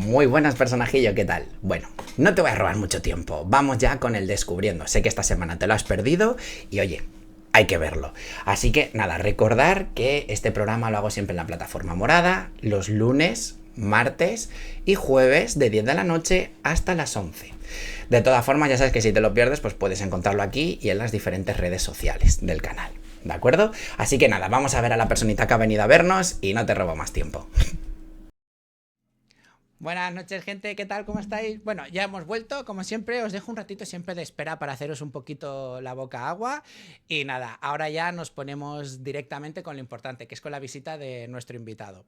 Muy buenas, personajillo, ¿qué tal? Bueno, no te voy a robar mucho tiempo, vamos ya con el descubriendo. Sé que esta semana te lo has perdido y oye, hay que verlo. Así que nada, recordar que este programa lo hago siempre en la plataforma morada, los lunes, martes y jueves de 10 de la noche hasta las 11. De todas formas, ya sabes que si te lo pierdes, pues puedes encontrarlo aquí y en las diferentes redes sociales del canal. ¿De acuerdo? Así que nada, vamos a ver a la personita que ha venido a vernos y no te robo más tiempo. Buenas noches, gente, ¿qué tal? ¿Cómo estáis? Bueno, ya hemos vuelto, como siempre, os dejo un ratito siempre de espera para haceros un poquito la boca agua y nada, ahora ya nos ponemos directamente con lo importante, que es con la visita de nuestro invitado,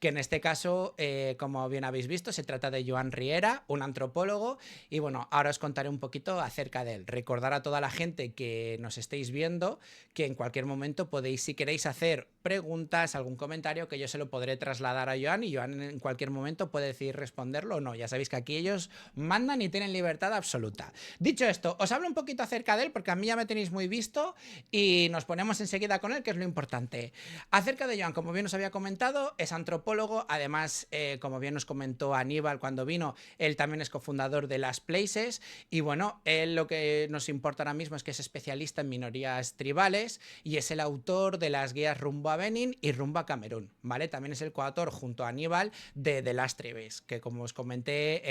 que en este caso, como bien habéis visto, se trata de Joan Riera, un antropólogo, y bueno, ahora os contaré un poquito acerca de él. Recordar a toda la gente que nos estéis viendo que en cualquier momento podéis, si queréis hacer preguntas, algún comentario, que yo se lo podré trasladar a Joan y Joan en cualquier momento puede decir responderlo o no. Ya sabéis que aquí ellos mandan y tienen libertad absoluta. Dicho esto, os hablo un poquito acerca de él porque a mí ya me tenéis muy visto y nos ponemos enseguida con él, que es lo importante. Acerca de Joan, como bien os había comentado, es antropólogo, además, como bien nos comentó Aníbal cuando vino, él también es cofundador de Last Places y bueno, él lo que nos importa ahora mismo es que es especialista en minorías tribales y es el autor de las guías Rumbo a Benin y Rumbo a Camerún, ¿vale? También es el coautor junto a Aníbal de The Last Tribes, que como os comenté,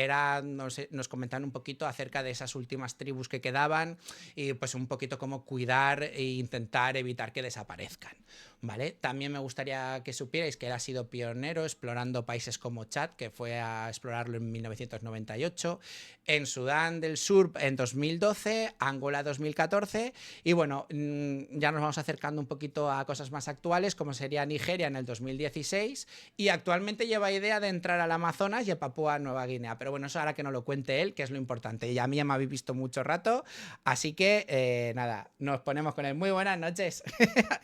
nos comentaron un poquito acerca de esas últimas tribus que quedaban y pues un poquito cómo cuidar e intentar evitar que desaparezcan, ¿vale? También me gustaría que supierais que él ha sido pionero explorando países como Chad, que fue a explorarlo en 1998, en Sudán del Sur en 2012, Angola 2014 y bueno, ya nos vamos acercando un poquito a cosas más actuales como sería Nigeria en el 2016 y actualmente lleva idea de entrar al Amazonas y a Papúa Nueva Guinea, pero bueno, eso ahora que no lo cuente él, que es lo importante, y a mí ya me habéis visto mucho rato, así que nada, nos ponemos con él. Muy buenas noches.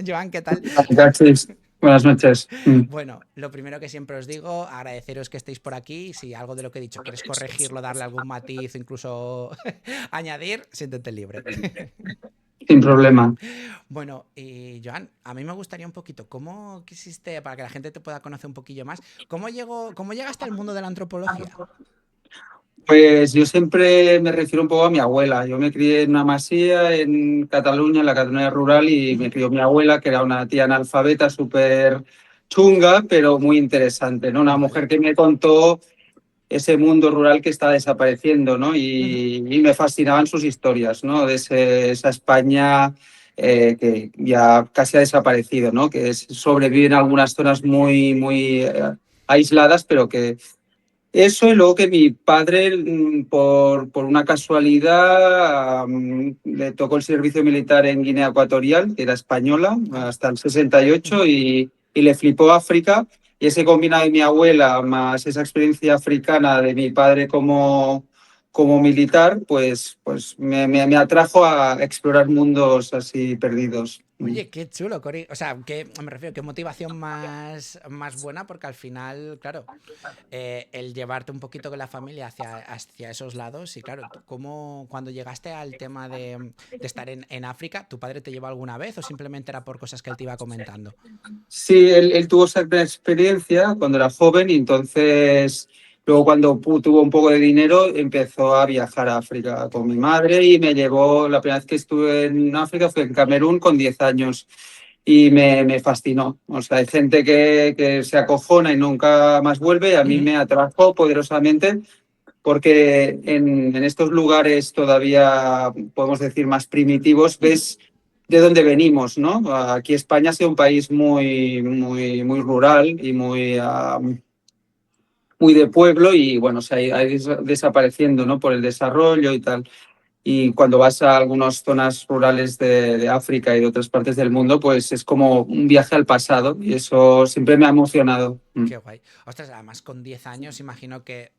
Joan, ¿qué tal? Gracias. Buenas noches. Bueno, lo primero que siempre os digo, agradeceros que estéis por aquí. Si algo de lo que he dicho quieres corregirlo, darle algún matiz, incluso añadir, siéntete libre. Sin problema. Bueno, y Joan, a mí me gustaría un poquito, ¿cómo quisiste, para que la gente te pueda conocer un poquillo más, cómo llegaste al mundo de la antropología? Pues yo siempre me refiero un poco a mi abuela. Yo me crié en una masía en Cataluña, en la Cataluña rural, y me crió mi abuela, que era una tía analfabeta súper chunga, pero muy interesante, ¿no? Una Vale. mujer que me contó ese mundo rural que está desapareciendo, ¿no? Y me fascinaban sus historias, ¿no? De esa España que ya casi ha desaparecido, ¿no? Que sobrevive en algunas zonas muy aisladas, pero que eso y luego que mi padre, por una casualidad, le tocó el servicio militar en Guinea Ecuatorial, que era española, Ah, hasta el 68, y le flipó África. Y ese combinado de mi abuela más esa experiencia africana de mi padre como militar, pues me atrajo a explorar mundos así perdidos. oye, qué chulo, Cori. O sea, me refiero, qué motivación más buena, porque al final, claro, el llevarte un poquito con la familia hacia esos lados. Y claro, ¿tú cuando llegaste al tema de estar en África, tu padre te llevó alguna vez o simplemente era por cosas que él te iba comentando? Sí, él tuvo esa experiencia cuando era joven y entonces luego cuando tuvo un poco de dinero empezó a viajar a África con mi madre y me llevó, la primera vez que estuve en África fue en Camerún con 10 años y me fascinó. O sea, hay gente que se acojona y nunca más vuelve y a mí Ujú. me atrajo poderosamente porque en estos lugares todavía, podemos decir, más primitivos, ves de dónde venimos, ¿no? Aquí España ha sido un país muy rural y muy de pueblo y, bueno, se ha ido desapareciendo, ¿no? Por el desarrollo y tal. Y cuando vas a algunas zonas rurales de África y de otras partes del mundo, pues es como un viaje al pasado y eso siempre me ha emocionado. Qué guay. Ostras, además con 10 años imagino que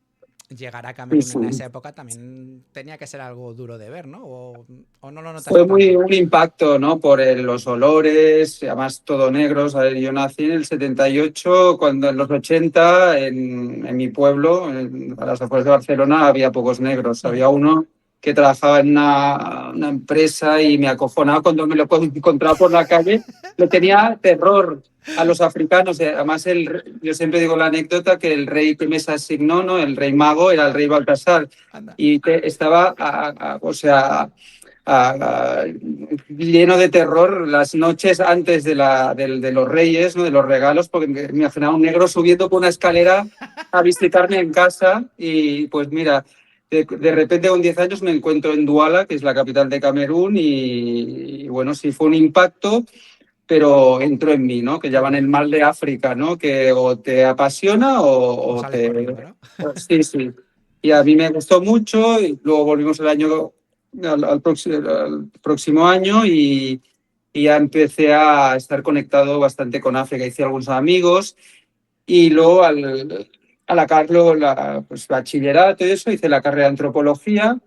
llegar a Sí, Camerún sí. en esa época también tenía que ser algo duro de ver, ¿no? ¿O no lo notaste Fue muy tanto? un impacto, ¿no? Por los olores, además todo negro. ¿Sabes? Yo nací en el 78, cuando en los 80, en mi pueblo, a las afueras de Barcelona, había pocos negros. Ujú. Había uno que trabajaba en una empresa y me acojonaba cuando me lo encontraba por la calle. Le tenía terror a los africanos. Además, yo siempre digo la anécdota que el rey que me asignó, ¿no? El rey mago, era el rey Baltasar. Anda. Y estaba, o sea, lleno de terror las noches antes de los reyes, ¿no? De los regalos, porque me imaginaba un negro subiendo por una escalera a visitarme en casa y pues mira, de repente con 10 años me encuentro en Douala, que es la capital de Camerún y bueno, sí fue un impacto, pero entró en mí, ¿no? Que llaman el mal de África, ¿no? Que o te apasiona O o sales corriendo, ¿no? Sí, sí. Y a mí me gustó mucho y luego volvimos al próximo año y ya empecé a estar conectado bastante con África. Hice algunos amigos y luego a la carrera, pues bachillerato y eso, hice la carrera de antropología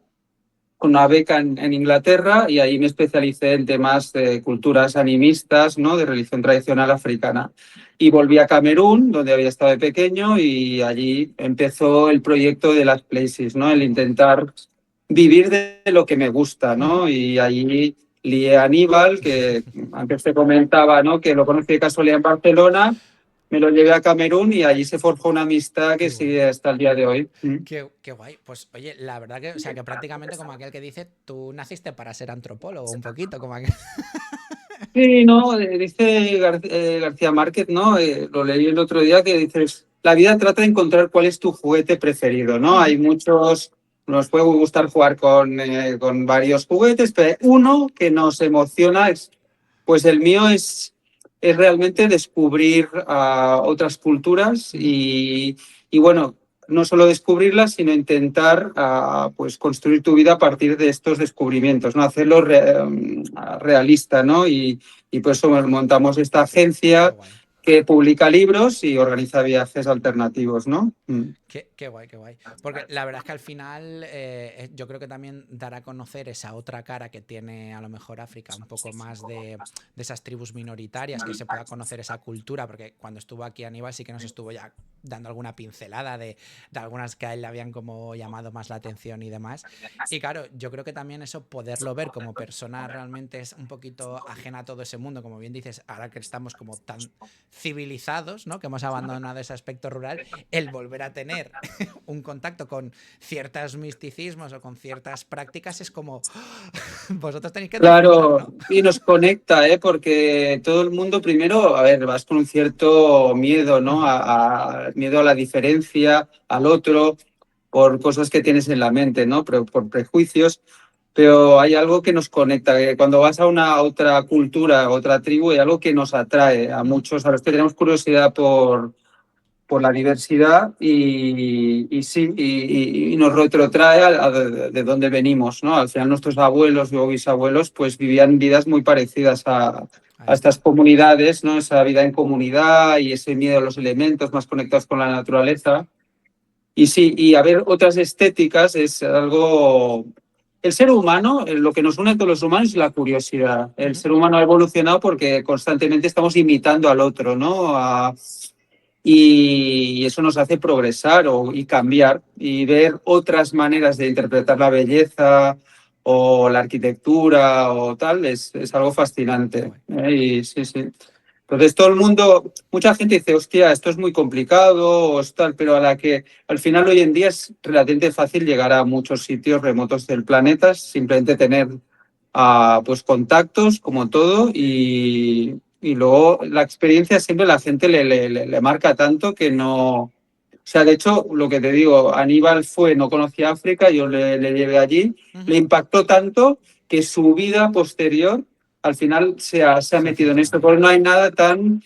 con una beca en Inglaterra y ahí me especialicé en temas de culturas animistas, ¿no? De religión tradicional africana. Y volví a Camerún, donde había estado de pequeño, y allí empezó el proyecto de las Places, ¿no? El intentar vivir de lo que me gusta, ¿no? Y allí lié a Aníbal, que antes te comentaba, ¿no? Que lo conocí de casualidad en Barcelona, me lo llevé a Camerún y allí se forjó una amistad que Qué guay. sigue hasta el día de hoy. Qué guay. Pues oye, la verdad que, o sea, que prácticamente como aquel que dice, tú naciste para ser antropólogo, un poquito, como aquel. Sí, no, dice García Márquez, ¿no? Lo leí el otro día que dices, la vida trata de encontrar cuál es tu juguete preferido, ¿no? Hay muchos, nos puede gustar jugar con varios juguetes, pero hay uno que nos emociona, pues el mío es realmente descubrir otras culturas y bueno, no solo descubrirlas, sino intentar pues construir tu vida a partir de estos descubrimientos, ¿no? Hacerlo realista, ¿no? Y por eso montamos esta Qué agencia guay. que publica libros y organiza viajes alternativos, ¿no? Qué guay, qué guay. Porque la verdad es que al final yo creo que también dar a conocer esa otra cara que tiene a lo mejor África, un poco más de esas tribus minoritarias, que se pueda conocer esa cultura, porque cuando estuvo aquí Aníbal sí que nos estuvo ya dando alguna pincelada de algunas que a él le habían como llamado más la atención y demás. Y claro, yo creo que también eso, poderlo ver como persona realmente es un poquito ajena a todo ese mundo, como bien dices, ahora que estamos como tan civilizados, ¿no? Que hemos abandonado ese aspecto rural, el volver a tener un contacto con ciertos misticismos o con ciertas prácticas es como vosotros tenéis que disfrutar, Claro, ¿no? y nos conecta, ¿eh? Porque todo el mundo primero, a ver, vas con un cierto miedo, ¿no? Miedo a la diferencia, al otro, por cosas que tienes en la mente, ¿no? Por prejuicios, pero hay algo que nos conecta, que cuando vas a otra cultura, a otra tribu, hay algo que nos atrae a muchos, a los que tenemos curiosidad por la diversidad y sí, y nos retrotrae de dónde venimos, ¿no? Al final nuestros abuelos o bisabuelos pues vivían vidas muy parecidas Ahí a estas está. comunidades, ¿no? Esa vida en comunidad y ese miedo a los elementos más conectados con la naturaleza. Y sí, y a ver otras estéticas es algo... El ser humano, lo que nos une a todos los humanos es la curiosidad. El ser humano ha evolucionado porque constantemente estamos imitando al otro, ¿no? Y eso nos hace progresar y cambiar y ver otras maneras de interpretar la belleza o la arquitectura o tal, es algo fascinante. Y sí, sí. Entonces todo el mundo, mucha gente dice, hostia, esto es muy complicado o es tal, pero al final hoy en día es relativamente fácil llegar a muchos sitios remotos del planeta, simplemente tener pues contactos como todo y luego la experiencia siempre la gente le marca tanto que no... O sea, de hecho, lo que te digo, Aníbal no conocía África, yo le llevé allí, le impactó tanto que su vida posterior al final se ha Se ha metido en centrado esto, ahí. porque no hay nada tan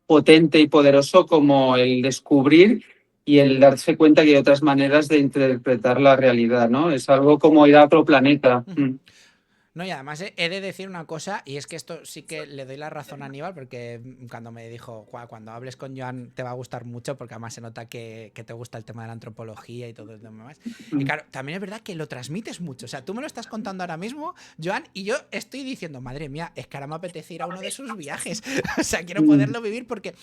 potente y poderoso como el descubrir y el darse cuenta que hay otras maneras de interpretar la realidad, ¿no? Es algo como ir a otro planeta. No, y además he de decir una cosa, y es que esto sí que le doy la razón a Aníbal, porque cuando me dijo, cuando hables con Joan te va a gustar mucho, porque además se nota que te gusta el tema de la antropología y todo lo demás. Y claro, también es verdad que lo transmites mucho. O sea, tú me lo estás contando ahora mismo, Joan, y yo estoy diciendo, madre mía, es que ahora me apetece ir a uno de sus viajes. O sea, quiero poderlo vivir porque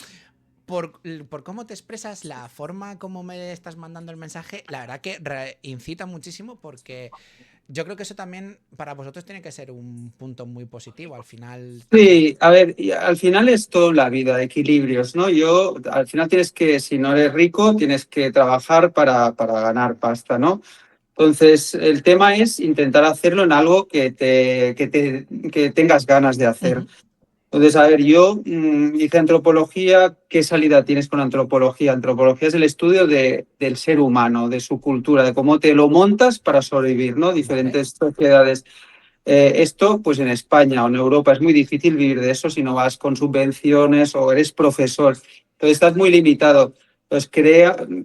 por cómo te expresas, la forma como me estás mandando el mensaje, la verdad que incita muchísimo porque yo creo que eso también para vosotros tiene que ser un punto muy positivo. Al final... Sí, a ver, y al final es todo la vida, equilibrios, ¿no? Al final tienes que, si no eres rico, tienes que trabajar para ganar pasta, ¿no? Entonces, el tema es intentar hacerlo en algo que tengas ganas de hacer. Ujú. Entonces, a ver, yo hice antropología. ¿Qué salida tienes con antropología? Antropología es el estudio del ser humano, de su cultura, de cómo te lo montas para sobrevivir, ¿no? Vale. Diferentes sociedades. Esto, pues en España o en Europa es muy difícil vivir de eso si no vas con subvenciones o eres profesor. Entonces estás muy limitado. Entonces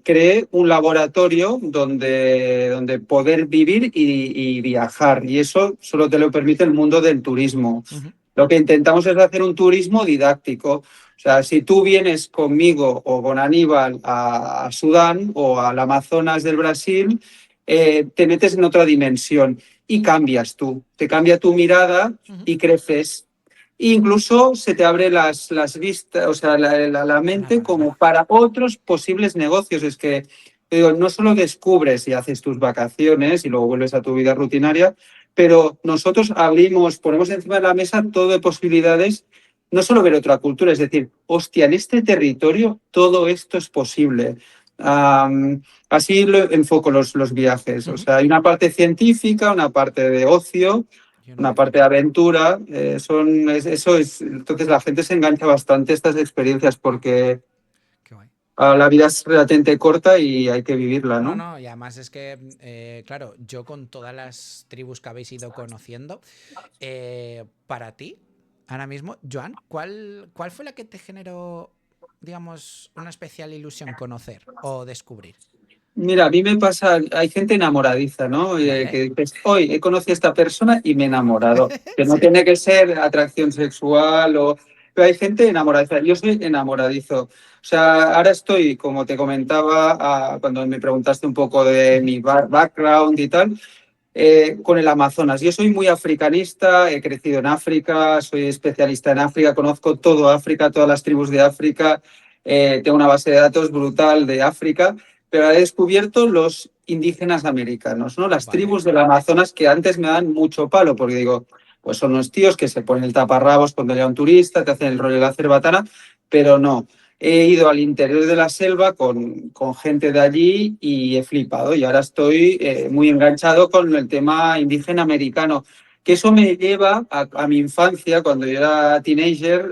creé un laboratorio donde poder vivir y viajar. Y eso solo te lo permite el mundo del turismo. Ujú. Lo que intentamos es hacer un turismo didáctico. O sea, si tú vienes conmigo o con Aníbal a Sudán o al Amazonas del Brasil, te metes en otra dimensión y cambias tú. Te cambia tu mirada Ujú. y creces. Incluso se te abre las vistas, o sea, la Qué mente maravilla. como para otros posibles negocios. Es que digo, no solo descubres y haces tus vacaciones y luego vuelves a tu vida rutinaria, pero nosotros abrimos, ponemos encima de la mesa todo de posibilidades, no solo ver otra cultura, es decir, hostia, en este territorio todo esto es posible. Así lo enfoco los viajes. O Ujú. sea, hay una parte científica, una parte de ocio, Y una una de... parte de aventura. Eso es. Entonces la gente se engancha bastante a estas experiencias porque Qué guay. la vida es relativamente corta y hay que vivirla, No, ¿no? no, y además es que, claro, yo con todas las tribus que habéis ido conociendo, para ti, ahora mismo, Joan, ¿cuál fue la que te generó, digamos, una especial ilusión conocer o descubrir? Mira, a mí me pasa, hay gente enamoradiza, ¿no? ¿Vale? Que dices, hoy he conocido a esta persona y me he enamorado. Que no Sí. tiene que ser atracción sexual o... Pero hay gente enamoradiza. Yo soy enamoradizo. O sea, ahora estoy, como te comentaba, cuando me preguntaste un poco de Ujú. mi background y tal, con el Amazonas. Yo soy muy africanista, he crecido en África, soy especialista en África, conozco todo África, todas las tribus de África, tengo una base de datos brutal de África, pero he descubierto los indígenas americanos, ¿no? Las Vale. tribus del Amazonas que antes me dan mucho palo, porque digo, pues son unos tíos que se ponen el taparrabos cuando llega un turista, te hacen el rollo de la cerbatana, pero no. He ido al interior de la selva con gente de allí y he flipado. Y ahora estoy muy enganchado con el tema indígena americano. Que eso me lleva a mi infancia, cuando yo era teenager.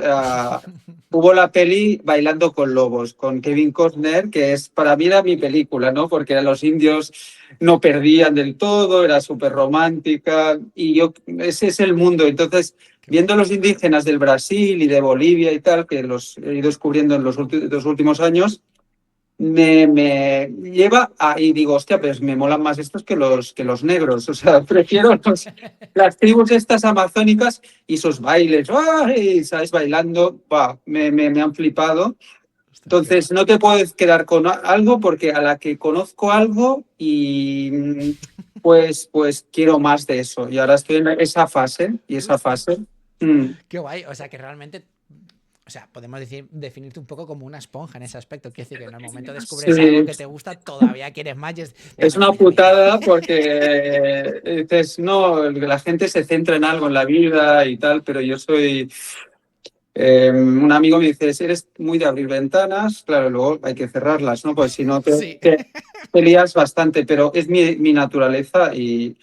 Hubo la peli Bailando con Lobos, con Kevin Costner, que es para mí era mi película, ¿no? Porque los indios no perdían del todo, era súper romántica. Y ese es el mundo. Entonces, Qué guay. viendo los indígenas del Brasil y de Bolivia y tal, que los he ido descubriendo en los últimos años, me lleva a, y digo, hostia, pues me molan más estos que los negros. O sea, prefiero las tribus estas amazónicas y sus bailes, ¡ay! ¿Sabes? Bailando, va, me han flipado. Ostras, qué guay. Entonces, no te puedes quedar con algo porque a la que conozco algo y pues quiero más de eso. Y ahora estoy en esa fase y esa Ostras. fase. mm, Qué guay. O sea, que realmente, o sea, podemos decir, definirte un poco como una esponja en ese aspecto. Quiero decir que en el momento descubres algo sí, que te gusta, todavía quieres más y es, es dame, una dame, dame. putada porque dices, no, la gente se centra en algo en la vida y tal, pero yo soy. Un amigo me dice, eres muy de abrir ventanas, claro, luego hay que cerrarlas, ¿no? Pues si no Sí. te lías bastante, pero es mi naturaleza y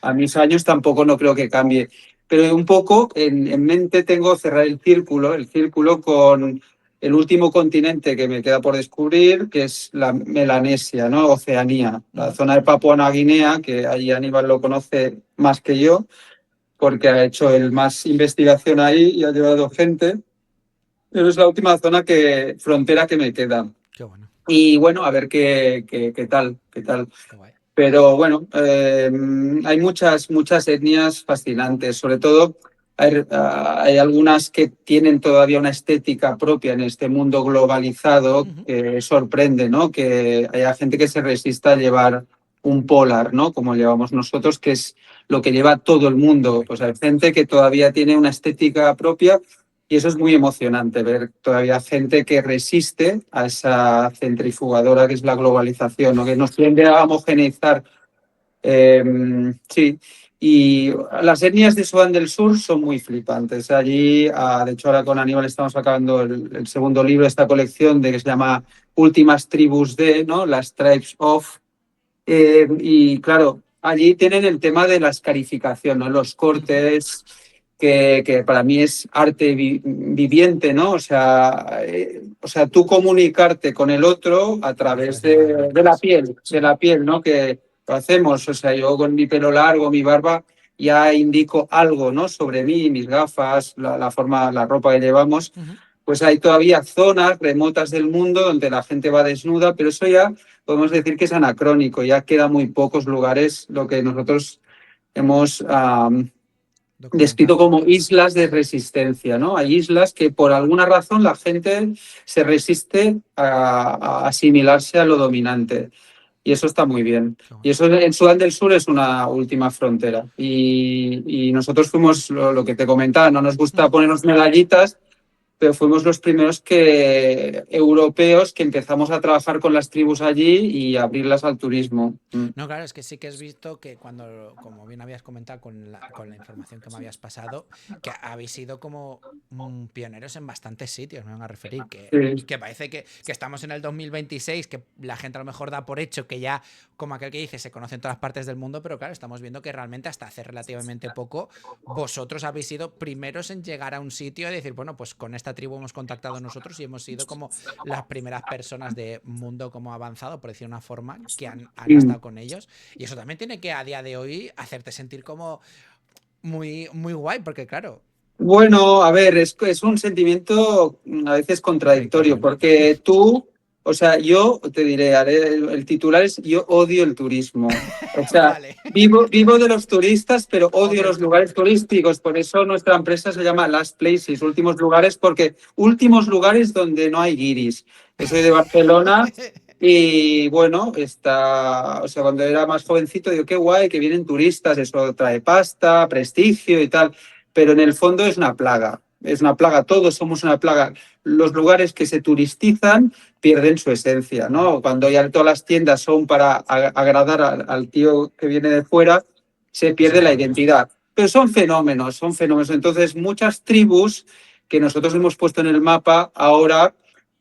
a mis años tampoco no creo que cambie. Pero un poco en mente tengo cerrar el círculo con el último continente que me queda por descubrir, que es la Melanesia, ¿no? Oceanía, la Ujú. zona de Papua Nueva Guinea, que ahí Aníbal lo conoce más que yo, porque ha hecho el más investigación ahí y ha llevado gente, pero es la última frontera que me queda. Qué bueno. Y bueno, a ver qué tal. Qué guay. Pero bueno, hay muchas etnias fascinantes, sobre todo hay algunas que tienen todavía una estética propia en este mundo globalizado Ujú. que sorprende, ¿no? Que haya gente que se resista a llevar un polar, ¿no? Como llevamos nosotros, que es lo que lleva todo el Qué mundo. guay. Pues hay gente que todavía tiene una estética propia Y eso es muy emocionante, ver todavía gente que resiste a esa centrifugadora que es la globalización, ¿no? Que nos tiende a homogeneizar. Sí, y las etnias de Sudán del Sur son muy flipantes. Allí, de hecho, ahora con Aníbal estamos acabando el segundo libro de esta colección que se llama Últimas tribus de, ¿no? Las Tribes of. Y claro, allí tienen el tema de la escarificación, ¿no? Los cortes, que para mí es arte viviente, ¿no? O sea, tú comunicarte con el otro a través de la piel, ¿no? Que lo hacemos, o sea, yo con mi pelo largo, mi barba, ya indico algo, ¿no? Sobre mí, mis gafas, la forma, la ropa que llevamos. Pues hay todavía zonas remotas del mundo donde la gente va desnuda, pero eso ya podemos decir que es anacrónico, ya quedan muy pocos lugares, lo que nosotros hemos descrito como islas de resistencia, ¿no? Hay islas que por alguna razón la gente se resiste a asimilarse a lo dominante. Y eso está muy bien. Y eso en Sudán del Sur es una última frontera. Y nosotros fuimos lo que te comentaba, no nos gusta ponernos medallitas, pero fuimos los primeros europeos que empezamos a trabajar con las tribus allí y abrirlas al turismo. No, claro, es que sí que has visto que cuando, como bien habías comentado con la información que me habías pasado, que habéis sido como pioneros en bastantes sitios, me van a referir, que parece que estamos en el 2026, que la gente a lo mejor da por hecho que ya, como aquel que dice, se conoce en todas partes del mundo, pero claro, estamos viendo que realmente hasta hace relativamente poco vosotros habéis sido primeros en llegar a un sitio y decir, bueno, pues con esta tribu hemos contactado nosotros y hemos sido como las primeras personas de mundo como avanzado, por decir una forma, que han estado con ellos. Y eso también tiene que a día de hoy hacerte sentir como muy, muy guay, porque claro. Bueno, a ver, es un sentimiento a veces contradictorio, porque tú, o sea, yo te diré, el titular es yo odio el turismo. O sea, vale. vivo de los turistas, pero odio los lugares turísticos. Por eso nuestra empresa se llama Last Places, últimos lugares, porque últimos lugares donde no hay guiris. Yo soy de Barcelona. Y bueno, o sea, cuando era más jovencito, digo, qué guay, que vienen turistas, eso trae pasta, prestigio y tal, pero en el fondo es una plaga, todos somos una plaga. Los lugares que se turistizan pierden su esencia, ¿no? Cuando ya todas las tiendas son para agradar al tío que viene de fuera, se pierde la identidad. Pero son fenómenos, son fenómenos. Entonces, muchas tribus que nosotros hemos puesto en el mapa ahora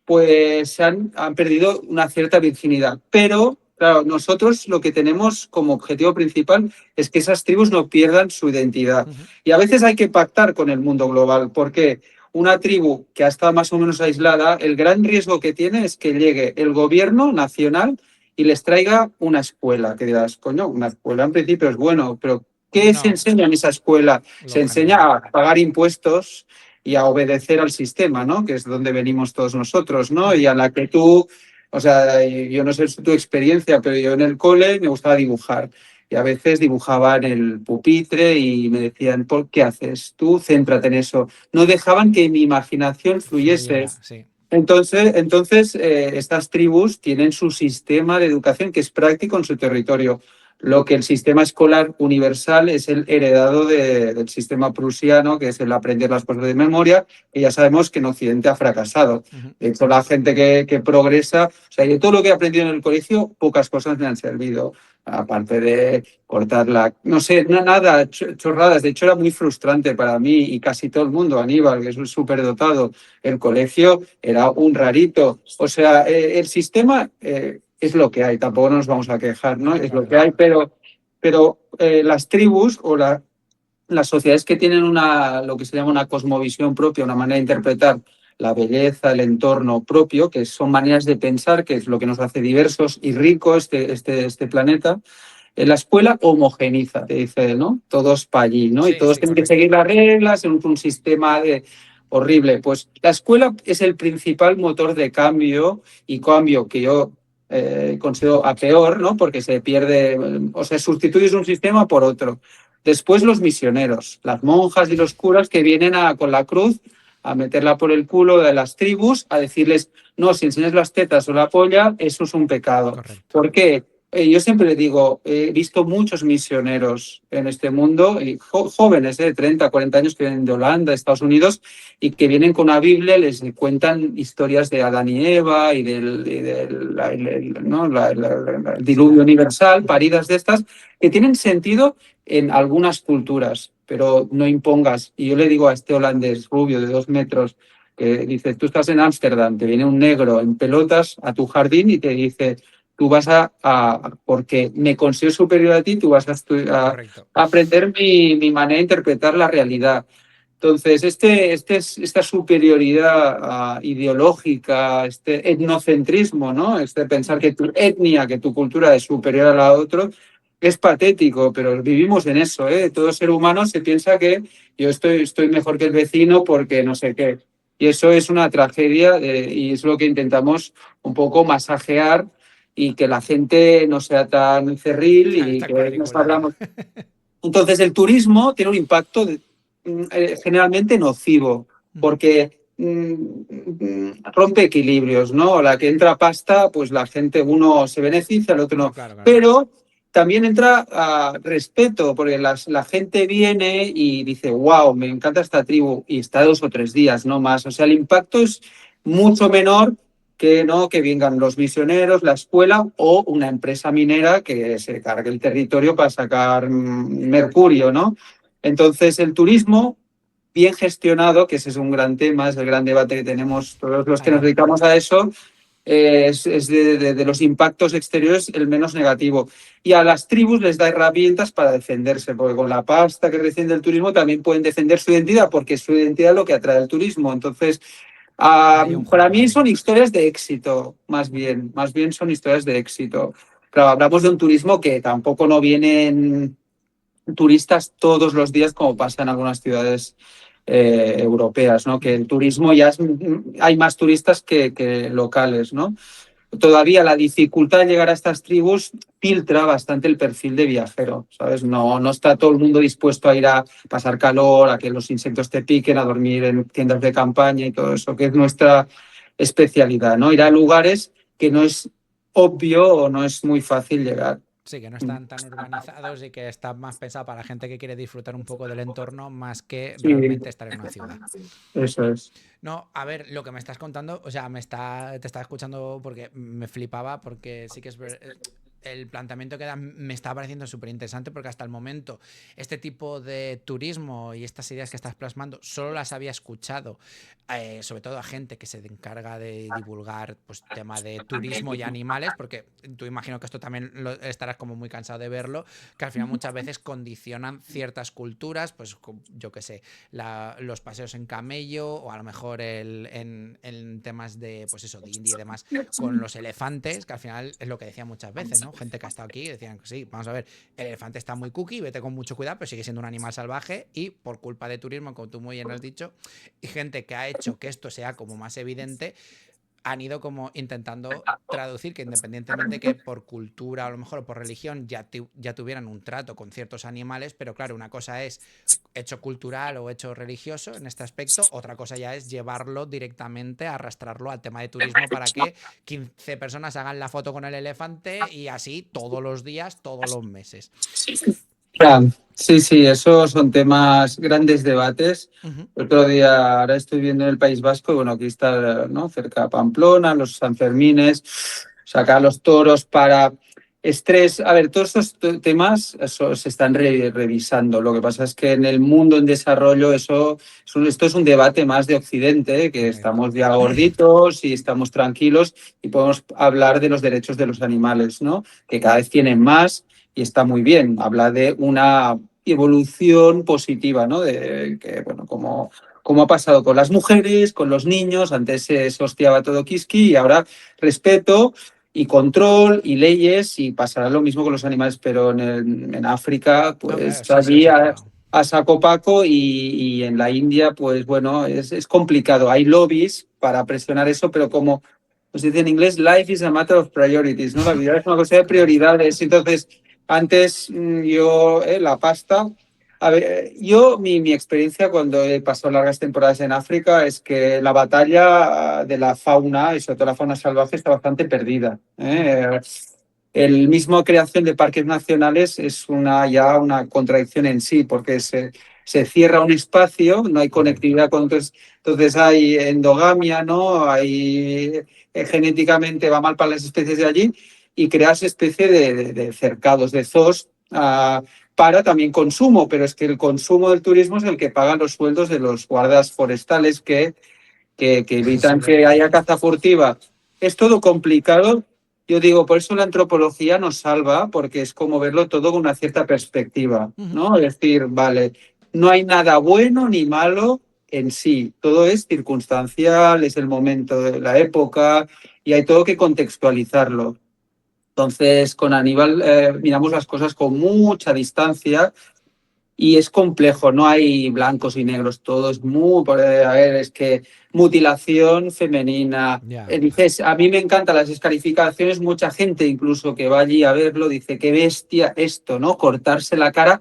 pues han perdido una cierta virginidad. Pero, claro, nosotros lo que tenemos como objetivo principal es que esas tribus no pierdan su identidad. Y a veces hay que pactar con el mundo global, porque una tribu que ha estado más o menos aislada, el gran riesgo que tiene es que llegue el gobierno nacional y les traiga una escuela. Que dirás, coño, una escuela en principio es bueno, pero ¿qué se enseña en esa escuela? Se enseña a pagar impuestos y a obedecer al sistema, ¿no? Que es donde venimos todos nosotros, ¿no? Y a la que tú, o sea, yo no sé tu experiencia, pero yo en el cole me gustaba dibujar. Y a veces dibujaba en el pupitre y me decían, ¿por qué haces? Tú céntrate en eso. No dejaban que mi imaginación fluyese. Sí. Entonces estas tribus tienen su sistema de educación que es práctico en su territorio. Lo que el sistema escolar universal es el heredado del sistema prusiano, que es el aprender las cosas de memoria, y ya sabemos que en Occidente ha fracasado. De hecho, la gente que progresa, o sea, de todo lo que he aprendido en el colegio, pocas cosas me han servido, aparte de cortar no sé, nada, chorradas. De hecho, era muy frustrante para mí y casi todo el mundo. Aníbal, que es un superdotado, el colegio era un rarito. O sea, el sistema es lo que hay, tampoco nos vamos a quejar, ¿no? Es lo que hay, pero las tribus o las sociedades que tienen lo que se llama una cosmovisión propia, una manera de interpretar la belleza, el entorno propio, que son maneras de pensar, que es lo que nos hace diversos y rico este planeta. En la escuela homogeniza, te dice, ¿no? Todos para allí, ¿no? Y todos tienen que seguir las reglas en un sistema horrible. Pues la escuela es el principal motor de cambio y cambio que yo considero a peor, ¿no? Porque se pierde, o sea, sustituyes un sistema por otro. Después los misioneros, las monjas y los curas que vienen con la cruz a meterla por el culo de las tribus, a decirles, no, si enseñas las tetas o la polla, eso es un pecado. Correcto. ¿Por qué? Yo siempre le digo, he visto muchos misioneros en este mundo, y jóvenes de 30, 40 años que vienen de Holanda, de Estados Unidos, y que vienen con una Biblia, les cuentan historias de Adán y Eva ¿no? El Sí, diluvio universal, paridas de estas, que tienen sentido en algunas culturas, pero no impongas. Y yo le digo a este holandés rubio de 2 metros, que dice, tú estás en Ámsterdam, te viene un negro en pelotas a tu jardín y te dice tú vas porque me considero superior a ti, tú vas correcto. a aprender mi manera de interpretar la realidad. Entonces, esta superioridad ideológica, este etnocentrismo, ¿no? Este pensar que tu etnia, que tu cultura es superior a la otra, es patético, pero vivimos en eso, ¿eh? Todo ser humano se piensa que yo estoy mejor que el vecino porque no sé qué. Y eso es una tragedia y es lo que intentamos un poco masajear y que la gente no sea tan cerril Claro, y está que nos cuadriculado. hablamos. Entonces, el turismo tiene un impacto generalmente nocivo, porque rompe equilibrios, ¿no? La que entra pasta, pues la gente, uno se beneficia, el otro No, no. claro, claro. Pero también entra respeto, porque la gente viene y dice, wow, me encanta esta tribu, y está 2 o 3 días, no más. O sea, el impacto es mucho menor que no que vengan los misioneros, la escuela o una empresa minera que se cargue el territorio para sacar mercurio, ¿no? Entonces, el turismo bien gestionado, que ese es un gran tema, es el gran debate que tenemos todos los que nos Ahí. dedicamos a eso, es de los impactos exteriores el menos negativo. Y a las tribus les da herramientas para defenderse, porque con la pasta que reciben del turismo también pueden defender su identidad, porque es su identidad lo que atrae el turismo. Entonces, Hay un para juego mí ahí. son historias de éxito, más bien son historias de éxito. Claro, hablamos de un turismo que tampoco no vienen turistas todos los días como pasa en algunas ciudades europeas, ¿no? Que el turismo hay más turistas que locales, ¿no? Todavía la dificultad de llegar a estas tribus filtra bastante el perfil de viajero, ¿sabes? No está todo el mundo dispuesto a ir a pasar calor, a que los insectos te piquen, a dormir en tiendas de campaña y todo eso, que es nuestra especialidad, ¿no? Ir a lugares que no es obvio o no es muy fácil llegar. Sí, que no están tan urbanizados y que están más pensados para la gente que quiere disfrutar un poco del entorno más que Sí, realmente estar en una ciudad. eso es. No, a ver, lo que me estás contando, o sea, te estaba escuchando porque me flipaba, porque sí que el planteamiento que da me está pareciendo súper interesante, porque hasta el momento este tipo de turismo y estas ideas que estás plasmando solo las había escuchado, sobre todo a gente que se encarga de divulgar pues tema de turismo y animales, porque tú imagino que esto también estarás como muy cansado de verlo, que al final muchas veces condicionan ciertas culturas, pues yo qué sé, los paseos en camello o a lo mejor en temas de, pues eso, de India y demás, con los elefantes, que al final es lo que decía muchas veces, ¿no? Gente que ha estado aquí decían que sí, vamos a ver, el elefante está muy cookie, vete con mucho cuidado, pero sigue siendo un animal salvaje y por culpa de turismo, como tú muy bien has dicho, y gente que ha hecho que esto sea como más evidente, han ido como intentando traducir que independientemente que por cultura o a lo mejor por religión ya tuvieran un trato con ciertos animales, pero claro, una cosa es hecho cultural o hecho religioso en este aspecto, otra cosa ya es llevarlo directamente, arrastrarlo al tema de turismo para que 15 personas hagan la foto con el elefante y así todos los días, todos los meses. Ya, sí, sí, esos son temas, grandes debates. Uh -huh. El otro día, ahora estoy viendo en el País Vasco, y bueno, aquí está, ¿no? Cerca de Pamplona, los Sanfermines, sacar los toros para estrés. A ver, todos estos temas se están revisando. Lo que pasa es que en el mundo en desarrollo esto es un debate más de Occidente, que Correcto. estamos ya gorditos y estamos tranquilos y podemos hablar de los derechos de los animales, ¿no? Que cada vez tienen más y está muy bien. Habla de una evolución positiva, ¿no? De que, bueno, como ha pasado con las mujeres, con los niños, antes se hostiaba todo Kiski y ahora respeto y control y leyes y pasará lo mismo con los animales, pero en África, No, claro, pues sí, sí, allí eso está. a saco paco y en la India, pues bueno, es complicado. Hay lobbies para presionar eso, pero como pues dice en inglés, life is a matter of priorities, ¿no? La vida es una cosa de Correcto. prioridades. Entonces, antes yo, la pasta. A ver, mi experiencia cuando he pasado largas temporadas en África es que la batalla de la fauna, y sobre todo la fauna salvaje, está bastante perdida. Uh -huh. el mismo creación de parques nacionales es ya una contradicción en sí, porque se cierra un espacio, no hay conectividad con otros, entonces hay endogamia, ¿no? Hay genéticamente va mal para las especies de allí y creas especie de cercados, de zoos, para también consumo, pero es que el consumo del turismo es el que paga los sueldos de los guardas forestales que Eso evitan es que verdad. haya caza furtiva. Es todo complicado. Yo digo, por eso la antropología nos salva, porque es como verlo todo con una cierta perspectiva, Ujú. ¿no? Es decir, vale, no hay nada bueno ni malo en sí, todo es circunstancial, es el momento de la época y hay todo que contextualizarlo. Entonces, con Aníbal miramos las cosas con mucha distancia y es complejo, no hay blancos y negros, todo es muy, a ver, es que mutilación femenina. Ya. Dices, a mí me encantan las escarificaciones, mucha gente incluso que va allí a verlo dice, qué bestia esto, ¿no? Cortarse la cara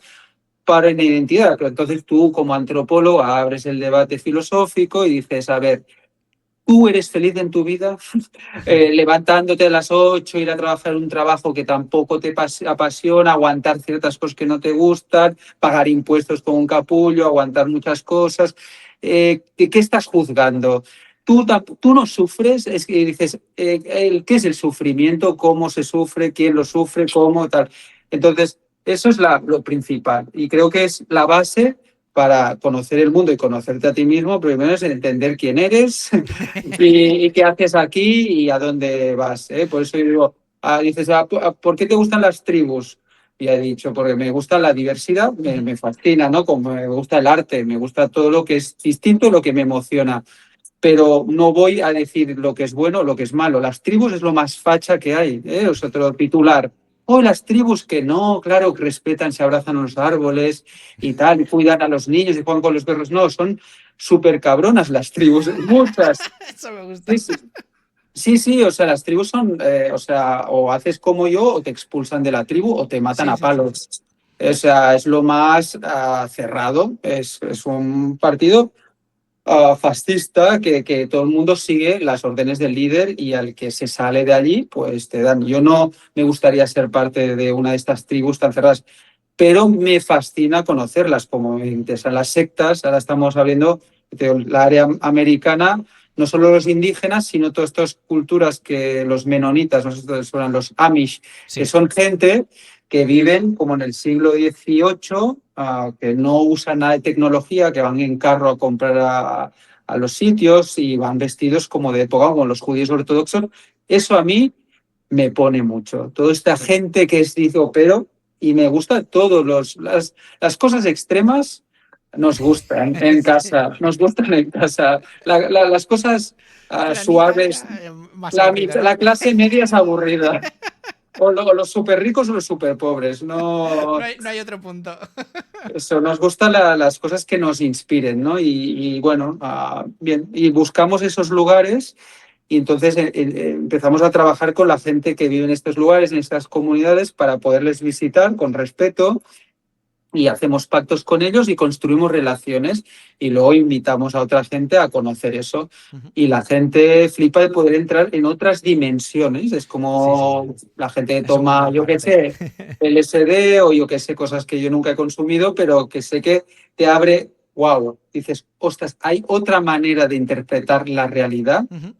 para una identidad. Pero entonces tú como antropólogo abres el debate filosófico y dices, a ver, ¿tú eres feliz en tu vida? Levantándote a las 8, ir a trabajar un trabajo que tampoco te apasiona, aguantar ciertas cosas que no te gustan, pagar impuestos con un capullo, aguantar muchas cosas. ¿Qué estás juzgando? Tú no sufres, es que dices, ¿qué es el sufrimiento? ¿Cómo se sufre? ¿Quién lo sufre? ¿Cómo? Tal. Entonces, eso es lo principal y creo que es la base para conocer el mundo y conocerte a ti mismo. Primero es entender quién eres, y qué haces aquí y a dónde vas. Por eso yo digo, dices, ¿por qué te gustan las tribus? Y he dicho, porque me gusta la diversidad, Ujú. me fascina, ¿no? Como me gusta el arte, me gusta todo lo que es distinto, lo que me emociona. Pero no voy a decir lo que es bueno o lo que es malo. Las tribus es lo más facha que hay, ¿eh? O sea, otro titular. O las tribus que no, claro, que respetan, se abrazan a los árboles y tal, y cuidan a los niños y juegan con los perros. No, son súper cabronas las tribus, muchas. Eso me Sí, gusta. sí, sí, sí, o sea, las tribus son, o sea, o haces como yo, o te expulsan de la tribu, o te matan Sí, a sí, sí. palos. O sea, es lo más cerrado. Es un partido fascista que todo el mundo sigue las órdenes del líder y al que se sale de allí, pues te dan. Yo no me gustaría ser parte de una de estas tribus tan cerradas, pero me fascina conocerlas, como me interesan las sectas. Ahora estamos hablando de la área americana, no solo los indígenas, sino todas estas culturas que los menonitas, no sé si son los Amish, que Sí. son gente que viven como en el siglo XVIII, que no usan nada de tecnología, que van en carro a comprar a los sitios y van vestidos como de época, como los judíos ortodoxos. Eso a mí me pone mucho. Toda esta gente que es dice, pero y me gusta todo, las cosas extremas nos gustan en Sí. casa, nos gustan en casa. Las cosas Planitas suaves, ya, más aburrido, ¿no? la clase media es aburrida. O los súper ricos o los súper pobres. No, No hay otro punto. eso, nos gustan las cosas que nos inspiren, ¿no? Y bueno, bien, y buscamos esos lugares y entonces empezamos a trabajar con la gente que vive en estos lugares, en estas comunidades, para poderles visitar con respeto y hacemos pactos con ellos y construimos relaciones y luego invitamos a otra gente a conocer eso. Ujú. Y la gente flipa de poder entrar en otras dimensiones. Es Sí, sí. como la gente Es un mundo toma, yo qué aparte. sé, LSD o yo qué sé, cosas que yo nunca he consumido, pero que sé que te abre, wow, dices, ostras, hay otra manera de interpretar la realidad Ujú.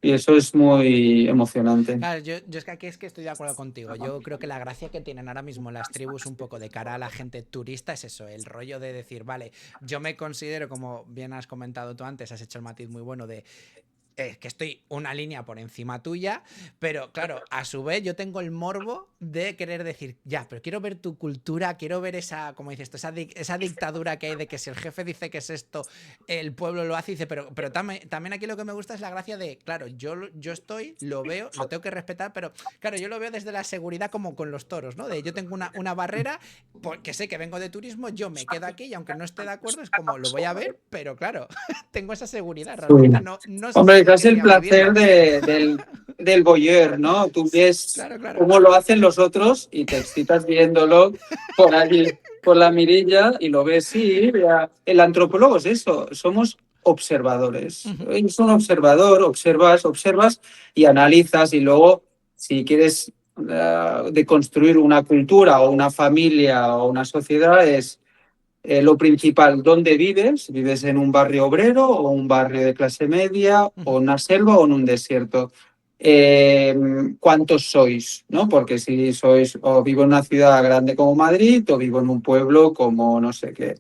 y eso es muy emocionante. Claro, yo es que aquí es que estoy de acuerdo contigo. Yo creo que la gracia que tienen ahora mismo las tribus un poco de cara a la gente turista es eso, el rollo de decir, vale, yo me considero, como bien has comentado tú antes, has hecho el matiz muy bueno de que estoy una línea por encima tuya, pero claro, a su vez yo tengo el morbo de querer decir, ya, pero quiero ver tu cultura, quiero ver esa, como dices, esa dictadura que hay de que si el jefe dice que es esto, el pueblo lo hace y dice, pero también aquí lo que me gusta es la gracia de, claro, yo estoy, lo veo, lo tengo que respetar, pero claro, yo lo veo desde la seguridad como con los toros, ¿no? De yo tengo una barrera, porque sé que vengo de turismo, yo me quedo aquí y aunque no esté de acuerdo es como, lo voy a ver, pero claro, tengo esa seguridad, realmente no sé Hombre, si das el querría placer vivirlo. del voyeur, ¿no? Tú ves Claro, claro. cómo lo hacen los otros y te excitas viéndolo por allí, por la mirilla, y lo ves, sí. El antropólogo es eso, somos observadores. Ujú. Eres un observador, observas y analizas, y luego, si quieres de construir una cultura o una familia o una sociedad es lo principal, ¿dónde vives? ¿Vives en un barrio obrero o un barrio de clase media o en una selva o en un desierto? ¿Cuántos sois? ¿No? Porque si sois, o vivo en una ciudad grande como Madrid o vivo en un pueblo como, no sé qué,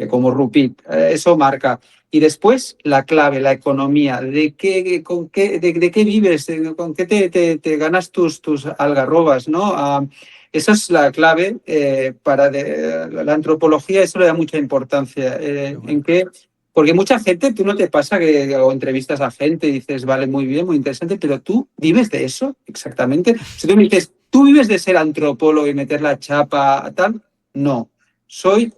como Rupit, eso marca. Y después la clave, la economía, de qué vives, con qué te ganas tus algarrobas, ¿no? Esa es la clave para la antropología, eso le da mucha importancia. Bueno. En qué, porque mucha gente, tú no te pasa que o entrevistas a gente y dices, vale, muy bien, muy interesante, pero tú vives de eso exactamente. Si tú me dices, ¿tú vives de ser antropólogo y meter la chapa, tal? No. Soy,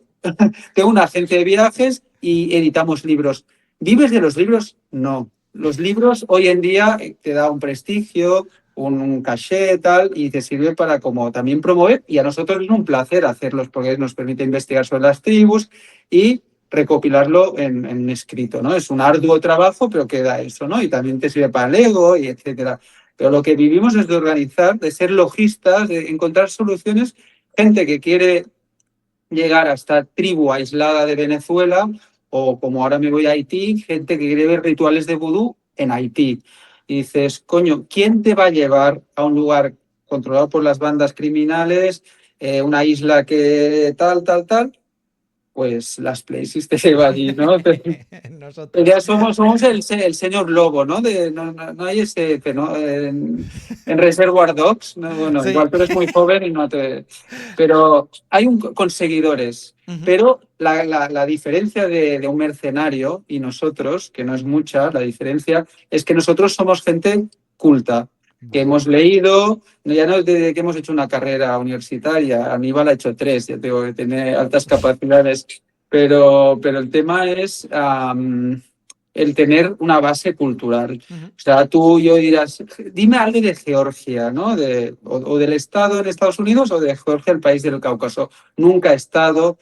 tengo una agencia de viajes y editamos libros. ¿Vives de los libros? No. Los libros hoy en día te da un prestigio, un caché, tal, y te sirve para como también promover, y a nosotros es un placer hacerlos porque nos permite investigar sobre las tribus y recopilarlo en escrito, ¿no? Es un arduo trabajo, pero queda eso, ¿no? Y también te sirve para el ego, y etcétera. Pero lo que vivimos es de organizar, de ser lojistas, de encontrar soluciones, gente que quiere llegar a esta tribu aislada de Venezuela, o como ahora me voy a Haití, gente que quiere ver rituales de vudú en Haití. Y dices, coño, ¿quién te va a llevar a un lugar controlado por las bandas criminales, una isla que tal? Pues las Places te lleva allí, ¿no? Nosotros. Ya somos el señor lobo, ¿no? No hay ese ¿no? En Reservoir Dogs, ¿no? Bueno, Sí. igual tú eres muy joven y no te... Pero hay con seguidores. Ujú. Pero la diferencia de un mercenario y nosotros, que no es mucha, la diferencia es que nosotros somos gente culta, que Vale. hemos leído, ya no es de que hemos hecho una carrera universitaria, Aníbal ha hecho 3, ya tengo que tener altas capacidades, pero el tema es el tener una base cultural. Ujú. O sea, tú y yo dirás, dime algo de Georgia, ¿no? O del estado en Estados Unidos o de Georgia, el país del Cáucaso. Nunca he estado,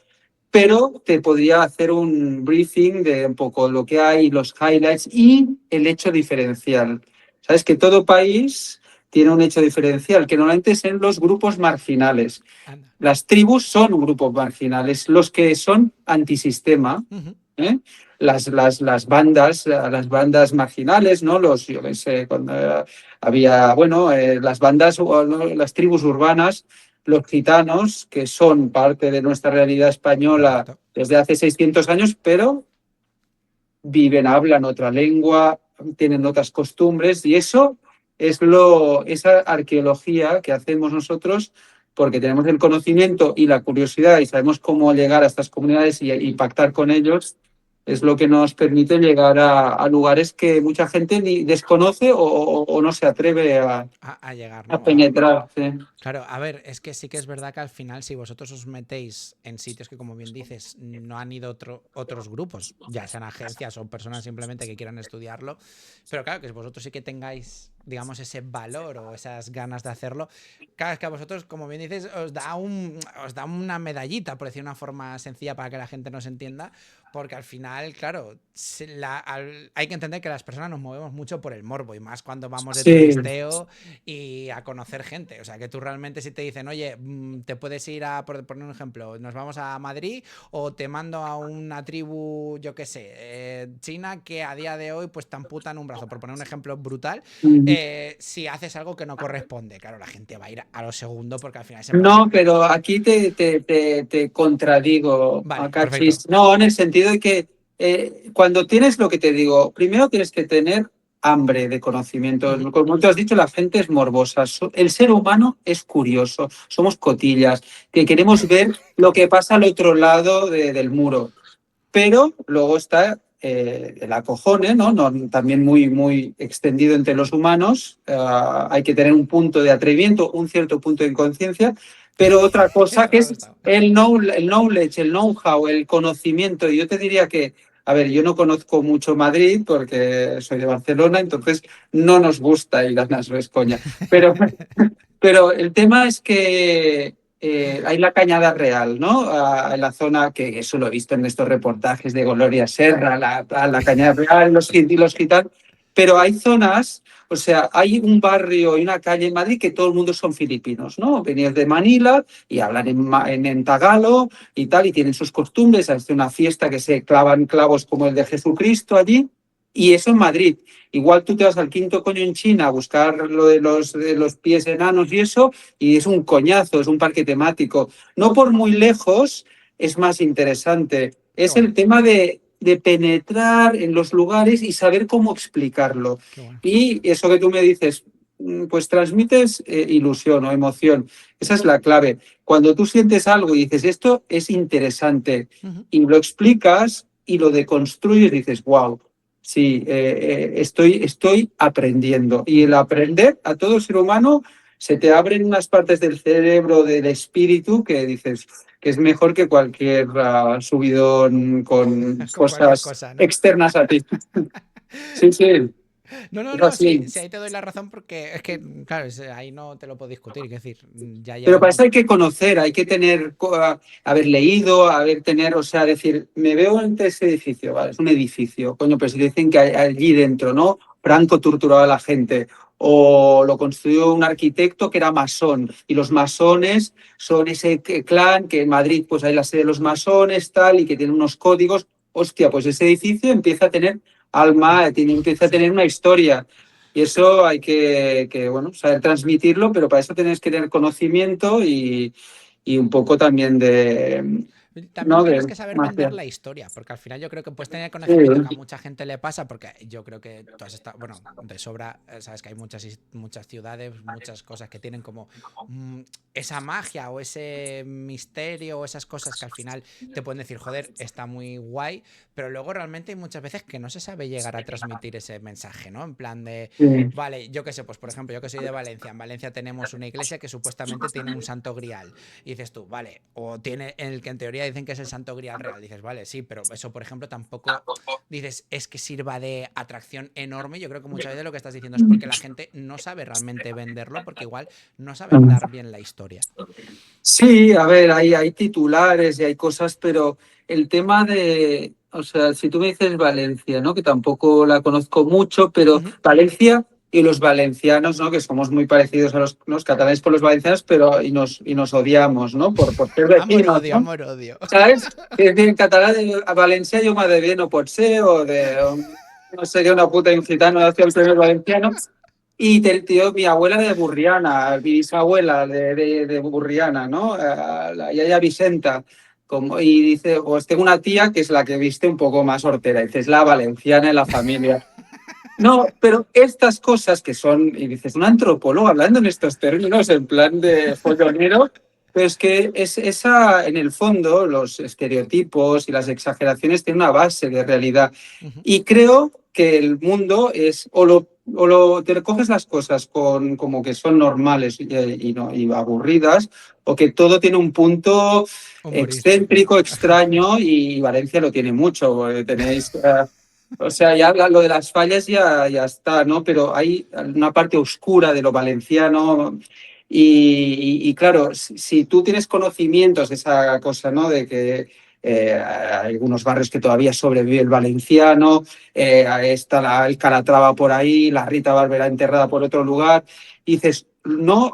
pero te podría hacer un briefing de un poco lo que hay, los highlights y el hecho diferencial. Sabes que todo país tiene un hecho diferencial, que normalmente son los grupos marginales. Anda. Las tribus son grupos marginales, los que son antisistema, Ujú. ¿eh? Las bandas marginales, ¿no? Yo qué sé, cuando había, bueno, las bandas, ¿no? Las tribus urbanas, los gitanos, que son parte de nuestra realidad española Correcto. desde hace 600 años, pero viven, hablan otra lengua, tienen otras costumbres, y eso es esa arqueología que hacemos nosotros porque tenemos el conocimiento y la curiosidad y sabemos cómo llegar a estas comunidades y pactar con ellos, es lo que nos permite llegar a lugares que mucha gente ni desconoce o no se atreve A llegar, a ¿no? penetrar. ¿Sí? Claro, a ver, es que sí que es verdad que al final, si vosotros os metéis en sitios que, como bien dices, no han ido otros grupos, ya sean agencias o personas simplemente que quieran estudiarlo, pero claro, que vosotros sí que tengáis, digamos, ese valor o esas ganas de hacerlo, claro, es que a vosotros, como bien dices, os da una medallita, por decir una forma sencilla para que la gente nos entienda, porque al final, claro, hay que entender que las personas nos movemos mucho por el morbo y más cuando vamos de Sí. turisteo y a conocer gente. O sea, que tú realmente si te dicen, oye, te puedes ir a, por poner un ejemplo, nos vamos a Madrid o te mando a una tribu, yo qué sé, china que a día de hoy pues te amputan un brazo, por poner un ejemplo brutal, si haces algo que no corresponde. Claro, la gente va a ir a lo segundo porque al final es en No, plan... pero aquí te contradigo, Vale, perfecto. Akachis. No, en el sentido de que cuando tienes lo que te digo, primero tienes que tener hambre de conocimiento. Ujú. Como tú has dicho, la gente es morbosa. El ser humano es curioso. Somos cotillas, que queremos ver lo que Correcto. pasa al otro lado del muro. Pero luego está el acojone, ¿no? También muy extendido entre los humanos. Hay que tener un punto de atrevimiento, un cierto punto de inconsciencia, pero otra cosa Eso que me ha es gustado. el knowledge, el know-how, el conocimiento. Y yo te diría que, a ver, yo no conozco mucho Madrid porque soy de Barcelona, entonces no nos gusta ir a Nasro, es coña. Pero pero el tema es que hay la Cañada Real, ¿no? En la zona que eso lo he visto en estos reportajes de Gloria Serra, la Cañada Real, los gitanos. Pero hay zonas, o sea, hay un barrio y una calle en Madrid que todo el mundo son filipinos, ¿no? Venían de Manila y hablan en tagalo y tal, y tienen sus costumbres, hace una fiesta que se clavan clavos como el de Jesucristo allí, y eso en Madrid. Igual tú te vas al Quinto Coño en China a buscar lo de los pies enanos y eso, y es un coñazo, es un parque temático. No por muy lejos es más interesante. Es bueno, el tema de penetrar en los lugares y saber cómo explicarlo. qué bueno. Y eso que tú me dices, pues transmites ilusión o emoción. Esa es la clave. Cuando tú sientes algo y dices, esto es interesante, Ujú. y lo explicas y lo deconstruyes, dices, wow. Sí, estoy aprendiendo. Y el aprender a todo ser humano se te abren unas partes del cerebro, del espíritu, que dices que es mejor que cualquier subidón con Con cualquier cosas cosa, ¿no? externas a ti. Sí, sí, No, no, es no, sí, así. sí, ahí te doy la razón porque es que, claro, ahí no te lo puedo discutir. Es decir, ya llega Pero un para eso punto. hay que conocer, hay que tener, haber leído, o sea, decir, me veo ante ese edificio, ¿vale? Es un edificio, coño, pero si dicen que allí dentro, ¿no? Franco torturaba a la gente, o lo construyó un arquitecto que era masón, y los masones son ese clan que en Madrid, pues hay la sede de los masones, tal, y que tiene unos códigos. Hostia, pues ese edificio empieza a tener alma, empieza a Sí. tener una historia. Y eso hay bueno, saber transmitirlo, pero para eso tienes que tener conocimiento y un poco también de, También ¿no? tienes De que saber vender magia. la historia, porque al final yo creo que puedes tener Sí, conocimiento que a mucha gente le pasa, porque yo creo que tú has estado, bueno, de sobra, sabes que hay muchas ciudades, muchas cosas que tienen como esa magia o ese misterio o esas cosas que al final te pueden decir, joder, está muy guay, pero luego realmente hay muchas veces que no se sabe llegar a transmitir ese mensaje, ¿no? En plan de, sí, vale, yo qué sé, pues por ejemplo, yo que soy de Valencia, en Valencia tenemos una iglesia que supuestamente tiene un santo grial. Y dices tú, vale, o tiene en el que en teoría dicen que es el santo grial real. Dices, vale, sí, pero eso, por ejemplo, tampoco dices es que sirva de atracción enorme. Yo creo que muchas veces lo que estás diciendo es porque la gente no sabe realmente venderlo, porque igual no saben dar bien la historia. sí, a ver, hay titulares y hay cosas, pero el tema de, o sea, si tú me dices Valencia, ¿no? Que tampoco la conozco mucho, Uh pero -huh. Valencia y los valencianos, ¿no? Que somos muy parecidos a los catalanes por los valencianos, pero y nos odiamos, ¿no? Por ser Amor vecinos, odio, ¿no? amor odio. ¿Sabes? Es decir, en català a València jo m'ha de bé no pot ser, o de no sería una puta incitando hacia el primer valenciano. Y el tío, mi abuela de Burriana, mi bisabuela de Burriana, ¿no? La Yaya Vicenta. Como, y dice, pues tengo una tía que es la que viste un poco más hortera, dices, la valenciana en la familia. No, pero estas cosas que son, y dices, un antropólogo hablando en estos términos, en plan de follonero, pero es que es esa, en el fondo, los estereotipos y las exageraciones tienen una base de realidad. Uh -huh. Y creo que el mundo es, te recoges las cosas como que son normales y aburridas, o que todo tiene un punto Humorístico. excéntrico, extraño, y Valencia lo tiene mucho. Tenéis o sea, ya lo de las fallas ya está, ¿no? Pero hay una parte oscura de lo valenciano y claro, si tú tienes conocimientos de esa cosa, ¿no? De que hay algunos barrios que todavía sobrevive el valenciano, está el Calatrava por ahí, la Rita Barberá enterrada por otro lugar, y dices, no,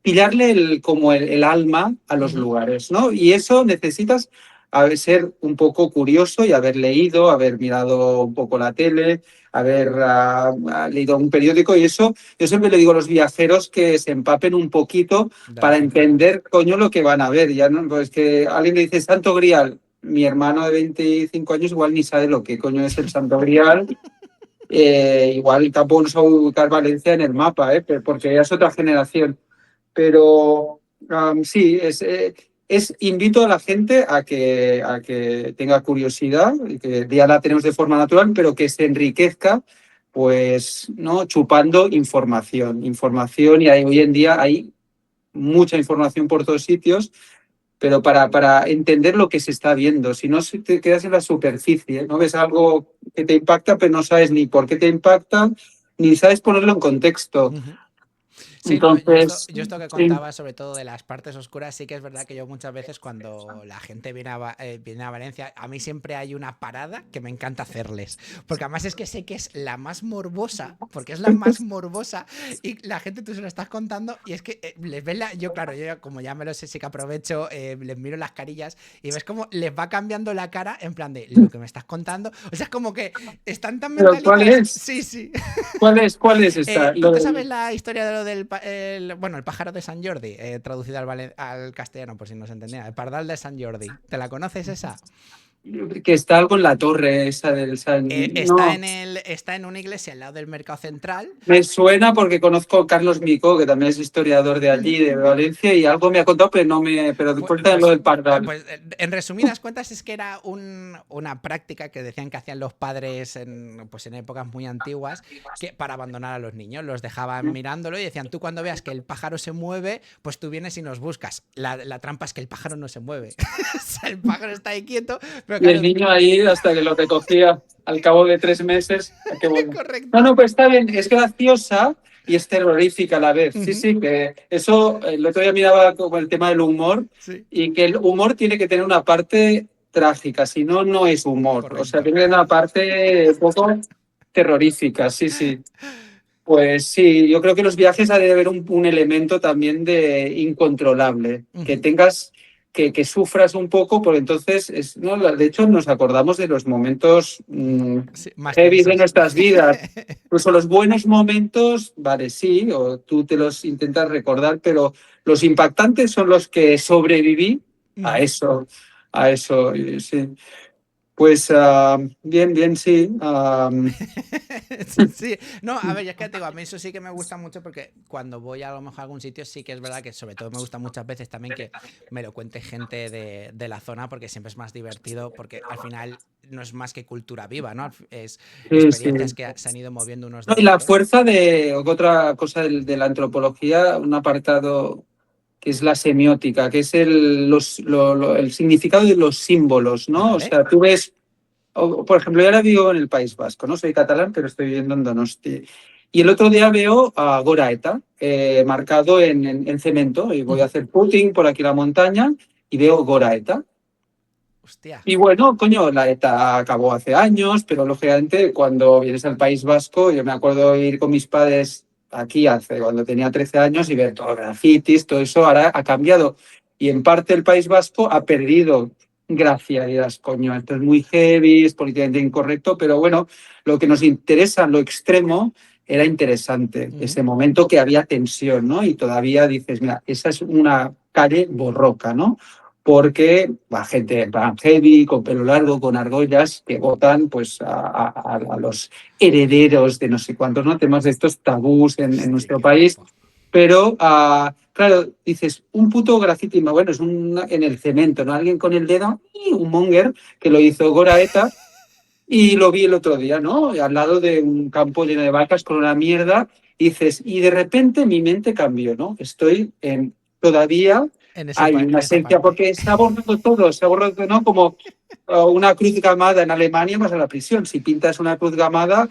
pillarle como el alma a Uh los -huh. lugares, ¿no? Y eso necesitas ser un poco curioso y haber leído, haber mirado un poco la tele, haber leído un periódico y eso, yo siempre le digo a los viajeros que se empapen un poquito De la para cultura. entender, coño, lo que van a ver. Ya no, pues que alguien le dice Santo Grial, mi hermano de 25 años igual ni sabe lo que coño es el Santo Grial. Igual tampoco no sabe ubicar Valencia en el mapa, porque ya es otra generación. Pero sí, invito a la gente a que tenga curiosidad, y que ya la tenemos de forma natural, pero que se enriquezca, pues, ¿no? Chupando información, y hoy en día hay mucha información por todos sitios, pero para entender lo que se está viendo, si no te quedas en la superficie, no ves algo que te impacta, pero no sabes ni por qué te impacta, ni sabes ponerlo en contexto. Uh -huh. Sí, no, Entonces, yo esto que sí, contaba sobre todo de las partes oscuras, sí que es verdad que yo muchas veces cuando la gente viene a Valencia, a mí siempre hay una parada que me encanta hacerles, porque además es que sé que es la más morbosa, porque es la más morbosa y la gente tú se lo estás contando y es que les ves yo claro, yo como ya me lo sé, sí que aprovecho, les miro las carillas y ves como les va cambiando la cara en plan de lo que me estás contando, o sea, es como que están tan pero ¿cuál mentalizados, es? sí, sí. ¿Cuál es esta? ¿Tú Lo te sabes del- la historia de lo del bueno, el pájaro de San Jordi, traducido al castellano, por si no se entendía? El pardal de San Jordi. ¿Te la conoces esa? que está algo en la torre esa del San... No, Está en una iglesia al lado del mercado central. me suena porque conozco a Carlos Micó, que también es historiador de allí, de Valencia, y algo me ha contado, pero no me... Pero Pues, cuéntame lo pues, del Pardal. pues, en resumidas cuentas es que era una práctica que decían que hacían los padres pues en épocas muy antiguas que para abandonar a los niños. Los dejaban mirándolo y decían, tú cuando veas que el pájaro se mueve, pues tú vienes y nos buscas. La trampa es que el pájaro no se mueve. O sea, el pájaro está ahí quieto, pero Y el claro, niño ahí hasta que lo recogía al cabo de 3 meses. Qué bueno. No, correcto. no, pues está bien, es graciosa y es terrorífica a la vez. Uh Sí, -huh. sí, que eso, el otro día miraba como el tema del humor Sí, y que el humor tiene que tener una parte trágica, si no, no es humor. O sea, correcto. tiene una parte un poco terrorífica, sí, sí. Pues sí, yo creo que los viajes ha de haber un elemento también de incontrolable, Uh que -huh. tengas, que sufras un poco, porque entonces, no, de hecho, nos acordamos de los momentos Sí, más heavy de tensos. nuestras vidas. Incluso los buenos momentos, vale, sí, o tú te los intentas recordar, pero los impactantes son los que sobreviví Uh a -huh. eso, y sí. Pues bien, bien, sí. Sí, no, a ver, ya es que te digo, a mí eso sí que me gusta mucho porque cuando voy a lo mejor a algún sitio sí que es verdad que sobre todo me gusta muchas veces también que me lo cuente gente de la zona porque siempre es más divertido porque al final no es más que cultura viva, ¿no? Es Sí, sí. experiencias que se han ido moviendo unos No, de y la otros. fuerza de otra cosa de la antropología, un apartado que es la semiótica, que es el significado de los símbolos, ¿no? O Vale. sea, tú ves, por ejemplo, yo ahora vivo en el País Vasco, no soy catalán, pero estoy viviendo en Donosti. Y el otro día veo a Goraeta marcado en cemento, y Uh voy a -huh. hacer footing por aquí la montaña y veo Goraeta. Hostia. Y bueno, coño, la ETA acabó hace años, pero lógicamente cuando vienes al País Vasco, yo me acuerdo ir con mis padres aquí cuando tenía 13 años y ver todo grafitis, todo eso ahora ha cambiado. Y en parte el País Vasco ha perdido gracia, dirás, coño, esto es muy heavy, es políticamente incorrecto, pero bueno, lo que nos interesa, lo extremo, era interesante. Uh -huh. Ese momento que había tensión, ¿no? Y todavía dices, mira, esa es una calle borroca, ¿no? Porque va gente en plan heavy, con pelo largo, con argollas, que votan pues a los herederos de no sé cuántos, ¿no? Temas de estos tabús en Hostia, nuestro qué país. guapo. Pero, claro, dices, un puto graffiti, bueno, es en el cemento, ¿no? Alguien con el dedo, un monger, que lo hizo Goraeta, y lo vi el otro día, ¿no? Al lado de un campo lleno de vacas con una mierda, y dices, y de repente mi mente cambió, ¿no? Estoy en todavía hay En una esa esencia, parte. porque se ha borrado todo, ¿no? Como una cruz gamada en Alemania vas a la prisión. Si pintas una cruz gamada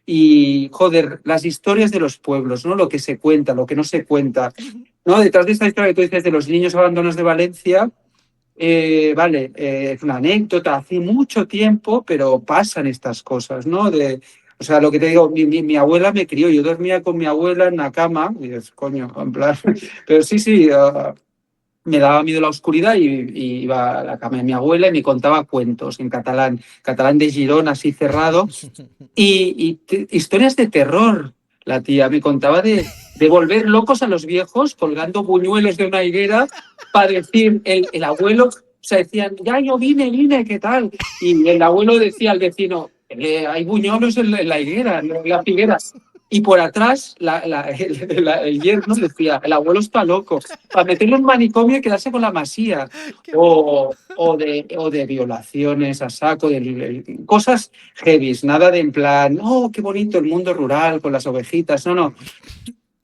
y, joder, las historias de los pueblos, ¿no? Lo que se cuenta, lo que no se cuenta, Uh -huh. ¿no? Detrás de esta historia que tú dices de los niños abandonos de Valencia, vale, es una anécdota, hace mucho tiempo, pero pasan estas cosas, ¿no? O sea, lo que te digo, mi abuela me crió, yo dormía con mi abuela en la cama, y dices, coño, en plan, pero sí, sí, me daba miedo la oscuridad y iba a la cama de mi abuela y me contaba cuentos en catalán de Girón, así cerrado, y historias de terror. La tía me contaba de volver locos a los viejos colgando buñuelos de una higuera para decir, el abuelo, o sea, decían, ya yo vine, ¿qué tal? Y el abuelo decía al vecino, hay buñuelos en la higuera, en la figuera. Y por atrás, el yerno decía, el abuelo está loco, para meterlo en un manicomio y quedarse con la masía. Qué guapo. O de violaciones a saco, cosas heavies, nada de en plan, oh, qué bonito el mundo rural con las ovejitas, no, no.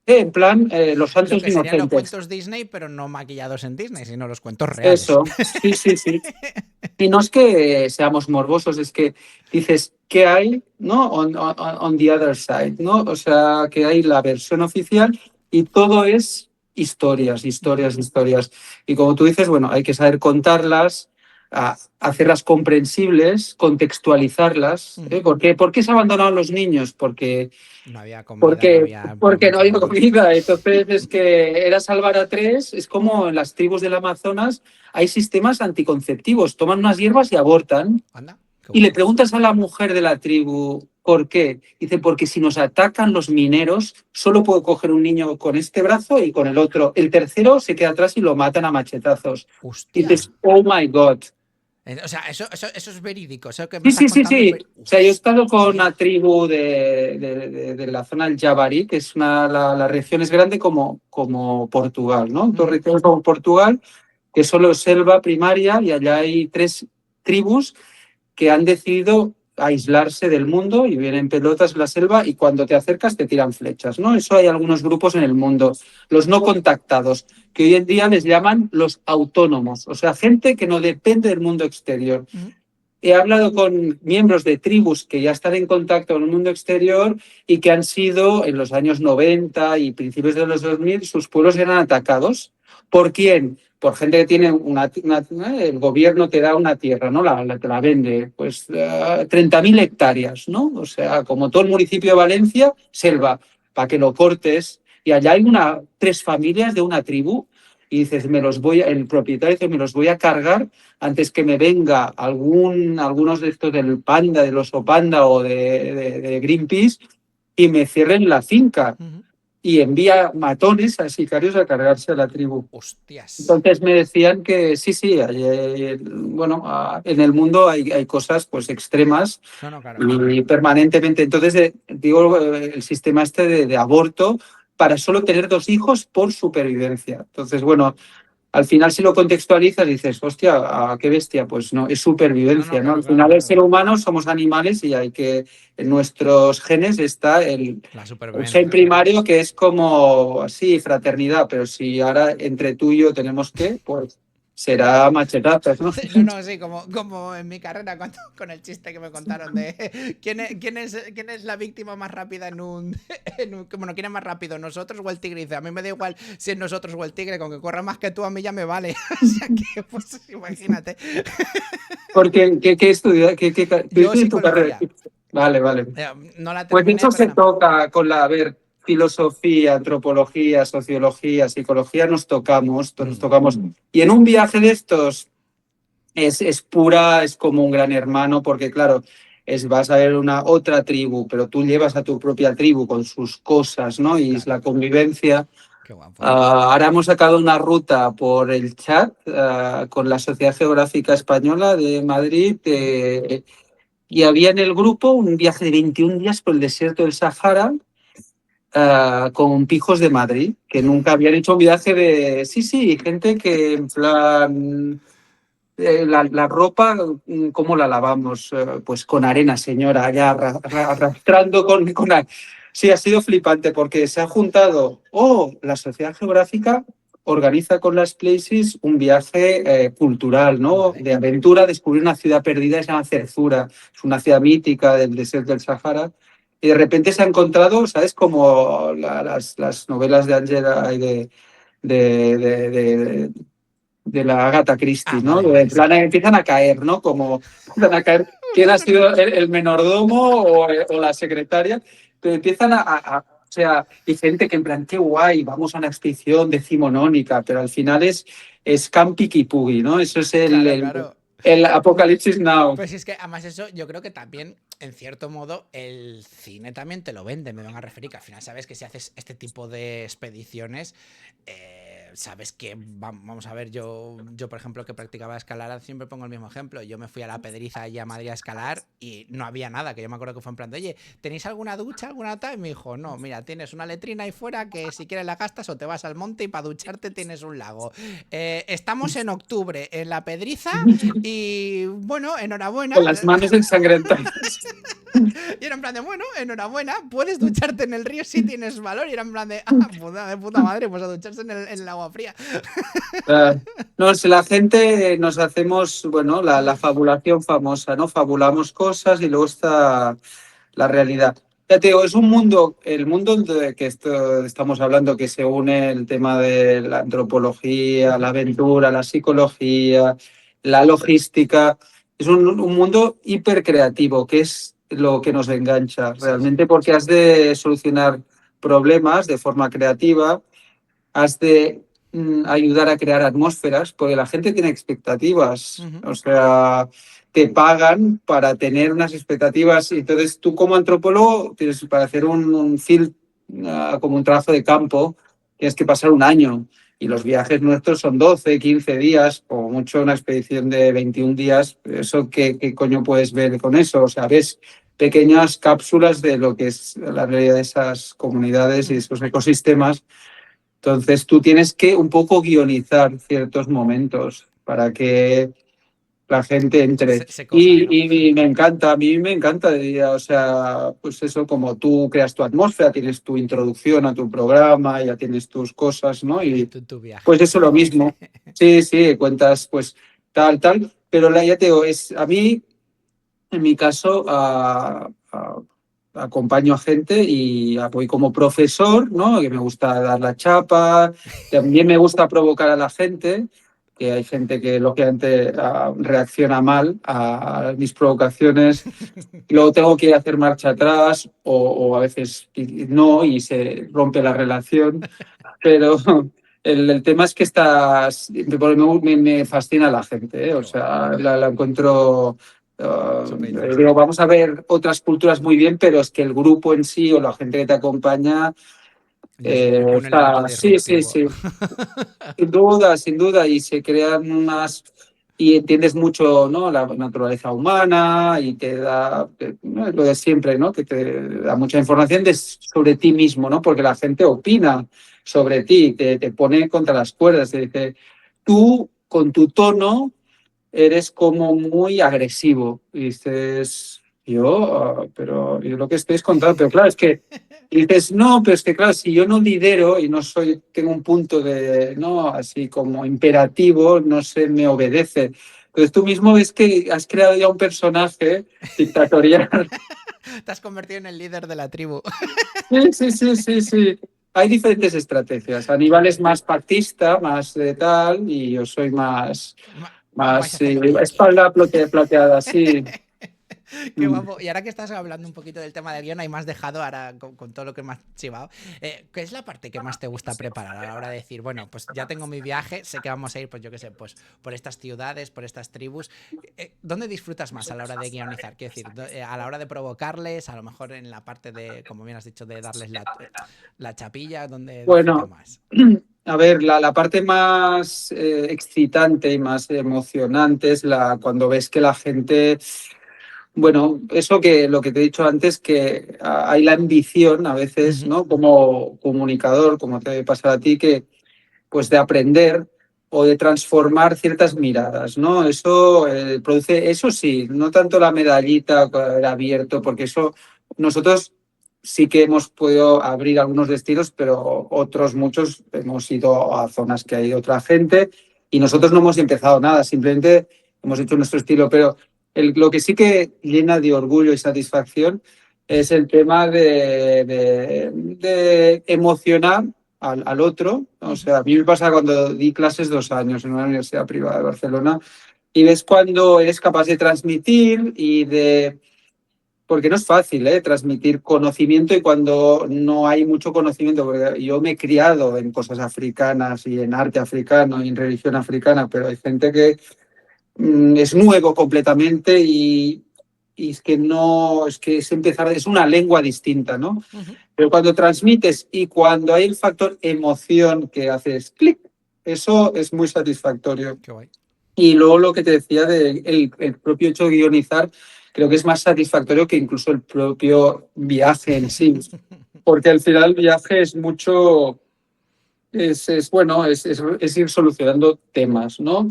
En plan, los Lo santos que serían los inocentes. cuentos Disney, pero no maquillados en Disney, sino los cuentos reales. Eso, sí, sí, sí. Y no es que seamos morbosos, es que dices, ¿qué hay, no? On the other side, ¿no? O sea, que hay la versión oficial y todo es historias, historias, historias. Y como tú dices, bueno, hay que saber contarlas, hacerlas comprensibles, contextualizarlas. ¿Por qué se abandonaron los niños? No había comida, no Porque, había para porque no muchos había años. comida. Entonces es que era salvar a tres. Es como en las tribus del Amazonas hay sistemas anticonceptivos. Toman unas hierbas y abortan. Anda, qué Y le guapo. preguntas a la mujer de la tribu, ¿por qué? Dice, porque si nos atacan los mineros, solo puedo coger un niño con este brazo y con el otro. El tercero se queda atrás y lo matan a machetazos. Y Hostia. dices, oh my God. O sea, eso es verídico. Eso que me Sí, estás sí, sí, contando es sí. verídico. O sea, yo he estado con Hostia. una tribu de la zona del Jabarí, que es la región es grande como Portugal, ¿no? Dos regiones como Portugal, que solo es selva primaria y allá hay tres tribus que han decidido aislarse del mundo y vienen pelotas en la selva y cuando te acercas te tiran flechas, ¿no? Eso hay algunos grupos en el mundo, los no contactados, que hoy en día les llaman los autónomos, o sea, gente que no depende del mundo exterior. He hablado con miembros de tribus que ya están en contacto con el mundo exterior y que han sido en los años 90 y principios de los 2000, sus pueblos eran atacados. ¿Por quién? Por gente que tiene el gobierno te da una tierra, ¿no? Te la vende, pues 30.000 hectáreas, ¿no? O sea, como todo el municipio de Valencia, selva, para que lo cortes. Y allá hay tres familias de una tribu y dices, el propietario dice, me los voy a cargar antes que me venga algunos de estos del Panda, del Oso Panda o de Greenpeace y me cierren la finca y envía matones a sicarios a cargarse a la tribu. Hostias. Entonces me decían que sí, sí, bueno, en el mundo hay cosas pues extremas No, no, claro. y permanentemente. Entonces digo el sistema este de aborto para solo tener 2 hijos por supervivencia. Entonces, bueno, al final si lo contextualizas dices, hostia, qué bestia, pues no, es No, no, supervivencia, ¿no? claro, Al claro, final el claro. ser humano somos animales y hay que, en nuestros genes está La el gen supervivencia. primario que es como así, fraternidad, pero si ahora entre tú y yo tenemos que, pues será machetazos, ¿no? No, no, sí, como en mi carrera con el chiste que me contaron de quién es la víctima más rápida bueno, quién es más rápido, nosotros o el tigre. Dice, a mí me da igual si es nosotros o el tigre, con que corra más que tú a mí ya me vale. O sea que, pues imagínate. Porque, ¿qué estudias? ¿Qué Yo dices en tu carrera? psicología. Vale, vale. No la Pues de terminé, hecho pero se no. toca con a ver, filosofía, antropología, sociología, psicología, nos tocamos. Y en un viaje de estos es pura, es como un gran hermano, porque claro, vas a ver una otra tribu, pero tú llevas a tu propia tribu con sus cosas, ¿no? Y es Claro. la convivencia. Qué guapo. Ahora hemos sacado una ruta por el chat con la Sociedad Geográfica Española de Madrid. Y había en el grupo un viaje de 21 días por el desierto del Sahara con pijos de Madrid, que nunca habían hecho un viaje de... Sí, sí, gente que en plan... la ropa, ¿cómo la lavamos? Pues con arena, señora, ya arrastrando con... Sí, ha sido flipante porque se ha juntado, la Sociedad Geográfica organiza con las Places un viaje cultural, ¿no? Vale. De aventura, descubrir una ciudad perdida, se llama Zerzura, es una ciudad mítica del desierto del Sahara, y de repente se ha encontrado, ¿sabes? Como las novelas de Angela y de, de la Agatha Christie, ¿no? Vale, En vale, sí. plan, empiezan a caer, ¿no? Como empiezan a caer quién ha sido el menordomo o la secretaria, pero empiezan o sea, y gente que en plan, qué guay, vamos a una expedición decimonónica, pero al final es Campi Kipugi, ¿no? Eso es Claro, claro. el Apocalipsis Now. Pues es que además eso yo creo que también, en cierto modo, el cine también te lo vende, me van a referir, que al final sabes que si haces este tipo de expediciones, sabes que, vamos a ver, yo por ejemplo que practicaba escalar, siempre pongo el mismo ejemplo, yo me fui a la Pedriza y a Madrid a escalar y no había nada, que yo me acuerdo que fue en plan de, oye, ¿tenéis alguna ducha, alguna tal? Y me dijo, no, mira, tienes una letrina ahí fuera que si quieres la gastas o te vas al monte y para ducharte tienes un lago. Estamos en octubre en la Pedriza y bueno, enhorabuena. Con las manos ensangrentadas. Y era en plan de, bueno, enhorabuena, puedes ducharte en el río si tienes valor. Y era en plan de, de puta madre, pues a ducharse en el agua fría. No, si la gente nos hacemos, bueno, la fabulación famosa, ¿no? Fabulamos cosas y luego está la realidad. Ya te digo, es un mundo, el mundo de que estamos hablando, que se une el tema de la antropología, la aventura, la psicología, la logística. Es un mundo hipercreativo, que es lo que nos engancha Sí, sí. realmente, porque has de solucionar problemas de forma creativa, has de ayudar a crear atmósferas, porque la gente tiene expectativas. Ujú. O sea, te pagan para tener unas expectativas. Y entonces tú como antropólogo, tienes, para hacer un field, como un trabajo de campo, tienes que pasar un año. Y los viajes nuestros son 12, 15 días, o mucho una expedición de 21 días. ¿Eso qué coño puedes ver con eso? O sea, ves pequeñas cápsulas de lo que es la realidad de esas comunidades y Ujú. esos ecosistemas. Entonces tú tienes que un poco guionizar ciertos momentos para que la gente entre. Se coja, ¿no? Y me encanta, a mí me encanta, o sea, pues eso, como tú creas tu atmósfera, tienes tu introducción a tu programa, ya tienes tus cosas, ¿no? Y Tu viaje. pues eso lo mismo. Sí, sí, cuentas pues tal, pero ya te digo, a mí, en mi caso, acompaño a gente y voy como profesor, ¿no? Que me gusta dar la chapa, también me gusta provocar a la gente, que hay gente que lógicamente reacciona mal a mis provocaciones, luego tengo que hacer marcha atrás o a veces no y se rompe la relación, pero el tema es que me fascina la gente, ¿eh? Qué O guay. sea, la encuentro. Súper Digo, interesante. vamos a ver otras culturas muy bien, pero es que el grupo en sí o la gente que te acompaña Ya es un elemento está. Sí, sí, disruptivo. sí. Sin duda, y se crean unas. Y entiendes mucho, ¿no? La naturaleza humana y te da, ¿no? Lo de siempre, ¿no? Que te da mucha información sobre ti mismo, ¿no? Porque la gente opina sobre ti, te pone contra las cuerdas, te dice, tú con tu tono eres como muy agresivo. Y dices, pero yo lo que estoy es contando, pero claro, es que y dices, no, pero es que claro, si yo no lidero y no tengo un punto de, no, así como imperativo, no se me obedece. Entonces tú mismo ves que has creado ya un personaje dictatorial. Te has convertido en el líder de la tribu. Sí, sí, sí, sí, sí. Hay diferentes estrategias. Aníbal es más pactista, más de tal, y yo soy Vais a más hacer lo que yo quiero. espalda plateada, sí. Qué guapo. Y ahora que estás hablando un poquito del tema del guión, ahí me has dejado ahora con todo lo que me has chivado. ¿Qué es la parte que más te gusta preparar a la hora de decir, bueno, pues ya tengo mi viaje, sé que vamos a ir, pues yo qué sé, pues por estas ciudades, por estas tribus? ¿Dónde disfrutas más a la hora de guionizar? Quiero decir, a la hora de provocarles, a lo mejor en la parte de, como bien has dicho, de darles la chapilla, ¿dónde disfrutas Bueno, más? a ver, la parte más excitante y más emocionante es cuando ves que la gente, bueno, eso que lo que te he dicho antes, que hay la ambición a veces, Ujú. ¿no? Como comunicador, como te debe pasar a ti, que pues de aprender o de transformar ciertas miradas, ¿no? Eso produce, eso sí, no tanto la medallita abierto, porque eso nosotros sí que hemos podido abrir algunos destinos, pero otros muchos hemos ido a zonas que hay otra gente y nosotros no hemos empezado nada, simplemente hemos hecho nuestro estilo, pero lo que sí que llena de orgullo y satisfacción es el tema de emocionar al otro. O Ujú. sea, a mí me pasa cuando di clases 2 años en una universidad privada de Barcelona y ves cuando eres capaz de transmitir y de. Porque no es fácil, ¿eh? Transmitir conocimiento y cuando no hay mucho conocimiento, porque yo me he criado en cosas africanas y en arte africano y en religión africana, pero hay gente que es nuevo completamente y es que no, es que es empezar, es una lengua distinta, ¿no? Ujú. Pero cuando transmites y cuando hay el factor emoción que haces clic, eso es muy satisfactorio. Qué guay. Y luego lo que te decía del propio hecho de guionizar, creo que es más satisfactorio que incluso el propio viaje en sí. Porque al final el viaje es mucho, bueno, es ir solucionando temas, ¿no?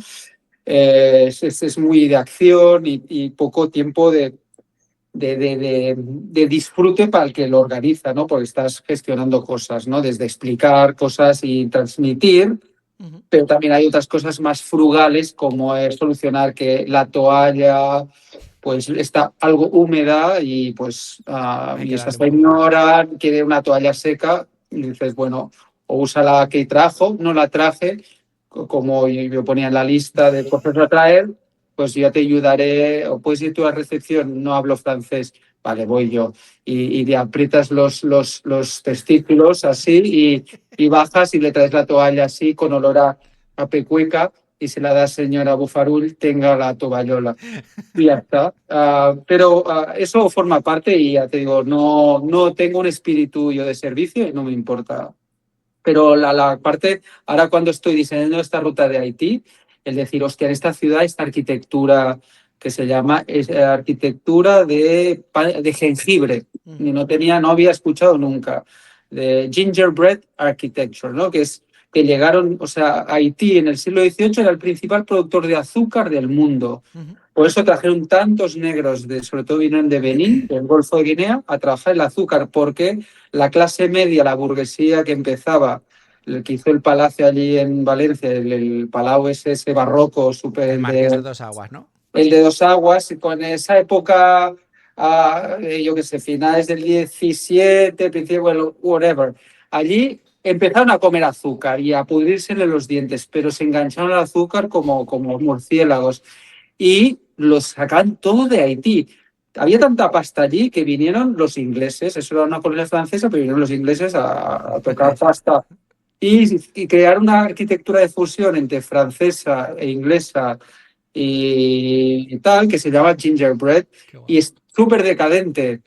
Es muy de acción y poco tiempo de disfrute para el que lo organiza, ¿no? Porque estás gestionando cosas, ¿no? Desde explicar cosas y transmitir, Ujú. pero también hay otras cosas más frugales como es solucionar que la toalla pues está algo húmeda y pues Hay y que esa darle un poco. señora quiere una toalla seca y dices, bueno, o usa la que trajo, no la traje, como yo ponía en la lista de cosas a traer, pues yo te ayudaré, o puedes ir tú a recepción, no hablo francés, vale, voy yo. Y te aprietas los testículos así y bajas y le traes la toalla así con olor a pecueca y se la da señora Bufarul, tenga la tovallola. Y ya está. Pero eso forma parte y ya te digo, no tengo un espíritu yo de servicio y no me importa. Pero la parte, ahora cuando estoy diseñando esta ruta de Haití, el decir, hostia, en esta ciudad, esta arquitectura que se llama arquitectura de jengibre, Ujú. ni no había escuchado nunca, de gingerbread architecture, ¿no? Que es que llegaron, o sea, Haití en el siglo XVIII era el principal productor de azúcar del mundo. Ujú. Por eso trajeron tantos negros, sobre todo vinieron de Benín, del Golfo de Guinea, a trabajar el azúcar, porque la clase media, la burguesía que empezaba, el que hizo el palacio allí en Valencia, el palau ese barroco, El super, Marqués de Dos Aguas, ¿no? el de Dos Aguas, con esa época, yo qué sé, finales del 17, principio, bueno, whatever, allí empezaron a comer azúcar y a pudrírsele los dientes, pero se engancharon al azúcar como murciélagos y los sacan todo de Haití. Había tanta pasta allí que vinieron los ingleses, eso era una colonia francesa, pero vinieron los ingleses a tocar pasta y crear una arquitectura de fusión entre francesa e inglesa y tal, que se llama Gingerbread, Qué y guapo. es súper decadente,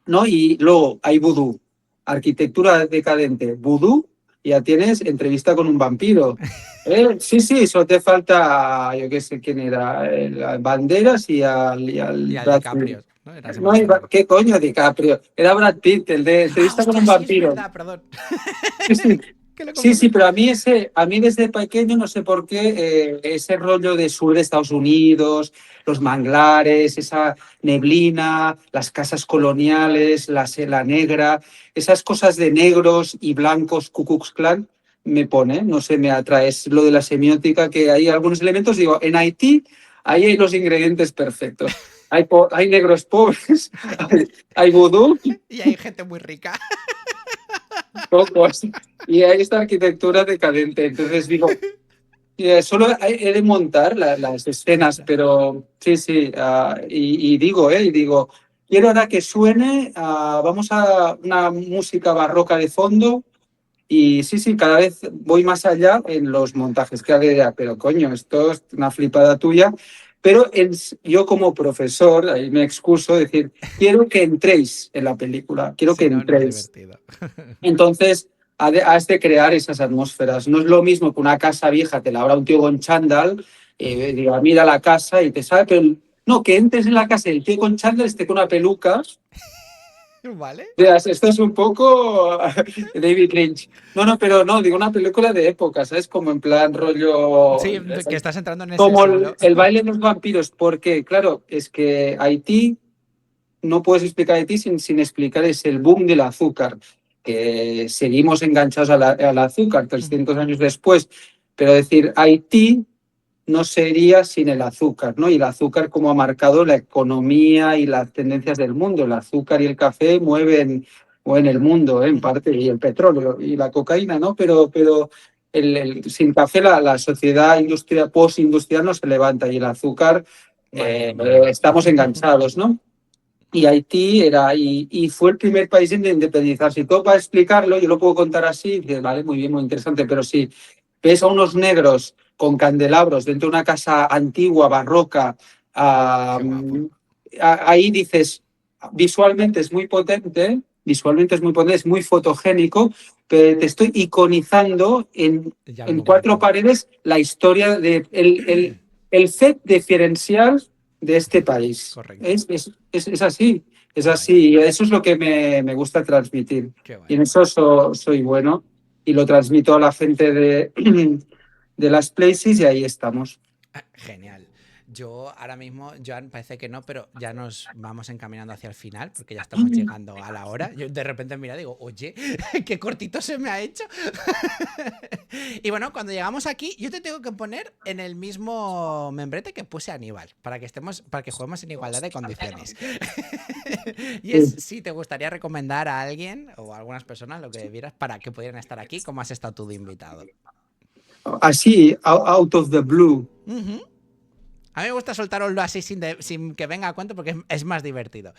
¿no? Y luego hay vudú, arquitectura decadente, vudú, y ya tienes entrevista con un vampiro. Sí, sí, solo te falta, yo qué sé quién era, Banderas y al Y al Brad Pitt. DiCaprio, ¿no? Era, se me No, olvidaba. ¿qué coño, DiCaprio? Era Brad Pitt, el de Ah, entrevista con hostia, un sí, es vampiro. verdad, perdón. Sí, sí. Que lo Sí, confundo sí, pero todo. a mí desde pequeño no sé por qué ese rollo de sur de Estados Unidos, los manglares, esa neblina, las casas coloniales, la Sela Negra, esas cosas de negros y blancos Ku Klux Klan me pone, no sé, me atrae. Es lo de la semiótica, que hay algunos elementos, digo, en Haití ahí hay los ingredientes perfectos. Hay negros pobres, hay vudú, Y hay gente muy rica. pocos, y hay esta arquitectura decadente. Entonces digo, solo he de montar las escenas, pero sí, sí, y digo, quiero ahora que suene, vamos a una música barroca de fondo, y sí, sí, cada vez voy más allá en los montajes, que idea, pero coño, esto es una flipada tuya, pero yo como profesor, ahí me excuso, decir, quiero que entréis en la película, quiero que Si no, no es entréis. divertido. Entonces, has de crear esas atmósferas. No es lo mismo que una casa vieja te la abra un tío con chándal, diga, mira la casa y te sabe, pero no, que entres en la casa y el tío con chándal esté con una peluca. ¿Vale? Veas, esto es un poco David Lynch. No, no, pero no, digo una película de época, ¿sabes? Como en plan rollo, Sí, que estás entrando en ese como el, siglo. el baile de los vampiros, porque, claro, es que Haití no puedes explicar de ti sin explicar es el boom del azúcar, que seguimos enganchados al azúcar 300 años después, pero decir Haití no sería sin el azúcar, ¿no? Y el azúcar como ha marcado la economía y las tendencias del mundo. El azúcar y el café mueven el mundo, en parte, y el petróleo y la cocaína, ¿no? Pero sin café la sociedad industrial, postindustrial no se levanta y el azúcar Madre mía. estamos enganchados, ¿no? Y Haití y fue el primer país en independizarse. Y todo para explicarlo, yo lo puedo contar así, que vale, muy bien, muy interesante, pero si ves a unos negros con candelabros dentro de una casa antigua, barroca, ah, Qué guapo. ahí dices, visualmente es muy potente, es muy fotogénico, pero te estoy iconizando Ya al en cuatro momento. paredes la historia de el set diferencial de este país. Correcto. Es así, es Qué guay. así. Y eso es lo que me gusta transmitir. Qué Y guay. en eso soy bueno y lo transmito a la gente de las places y ahí estamos. Genial. Yo ahora mismo, Joan, parece que no, pero ya nos vamos encaminando hacia el final porque ya estamos llegando a la hora. Yo de repente mira, digo, oye, qué cortito se me ha hecho. Y bueno, cuando llegamos aquí, yo te tengo que poner en el mismo membrete que puse a Aníbal, para que juguemos en igualdad de condiciones. Y es si te gustaría recomendar a alguien o a algunas personas lo que vieras para que pudieran estar aquí, como has estado tú de invitado. Así, out of the blue. A mí me gusta soltaroslo así sin que venga a cuento porque es más divertido.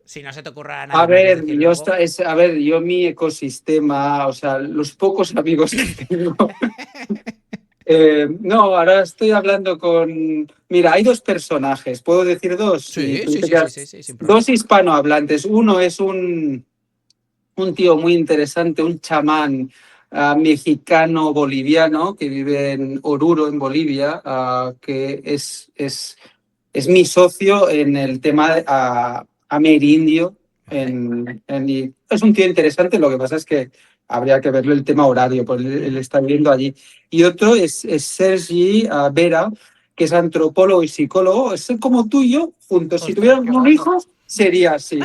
Si no se te ocurra a A nadie más de ver, decir luego. yo mi ecosistema, o sea, los pocos amigos que tengo. No, ahora estoy hablando con. Mira, hay dos personajes, ¿puedo decir dos? Y Sí, tú sí, te sí, sí, quedas- sí, sí, sin Dos problema. hispanohablantes. Uno es un tío muy interesante, un chamán mexicano-boliviano que vive en Oruro, en Bolivia, que es mi socio en el tema amerindio. Vale. Y es un tío interesante, lo que pasa es que habría que verlo el tema horario, pues él está viviendo allí. Y otro es Sergi Vera, que es antropólogo y psicólogo, es como tú y yo juntos. Si Ostras, qué tuviéramos un guapo. hijo, sería así.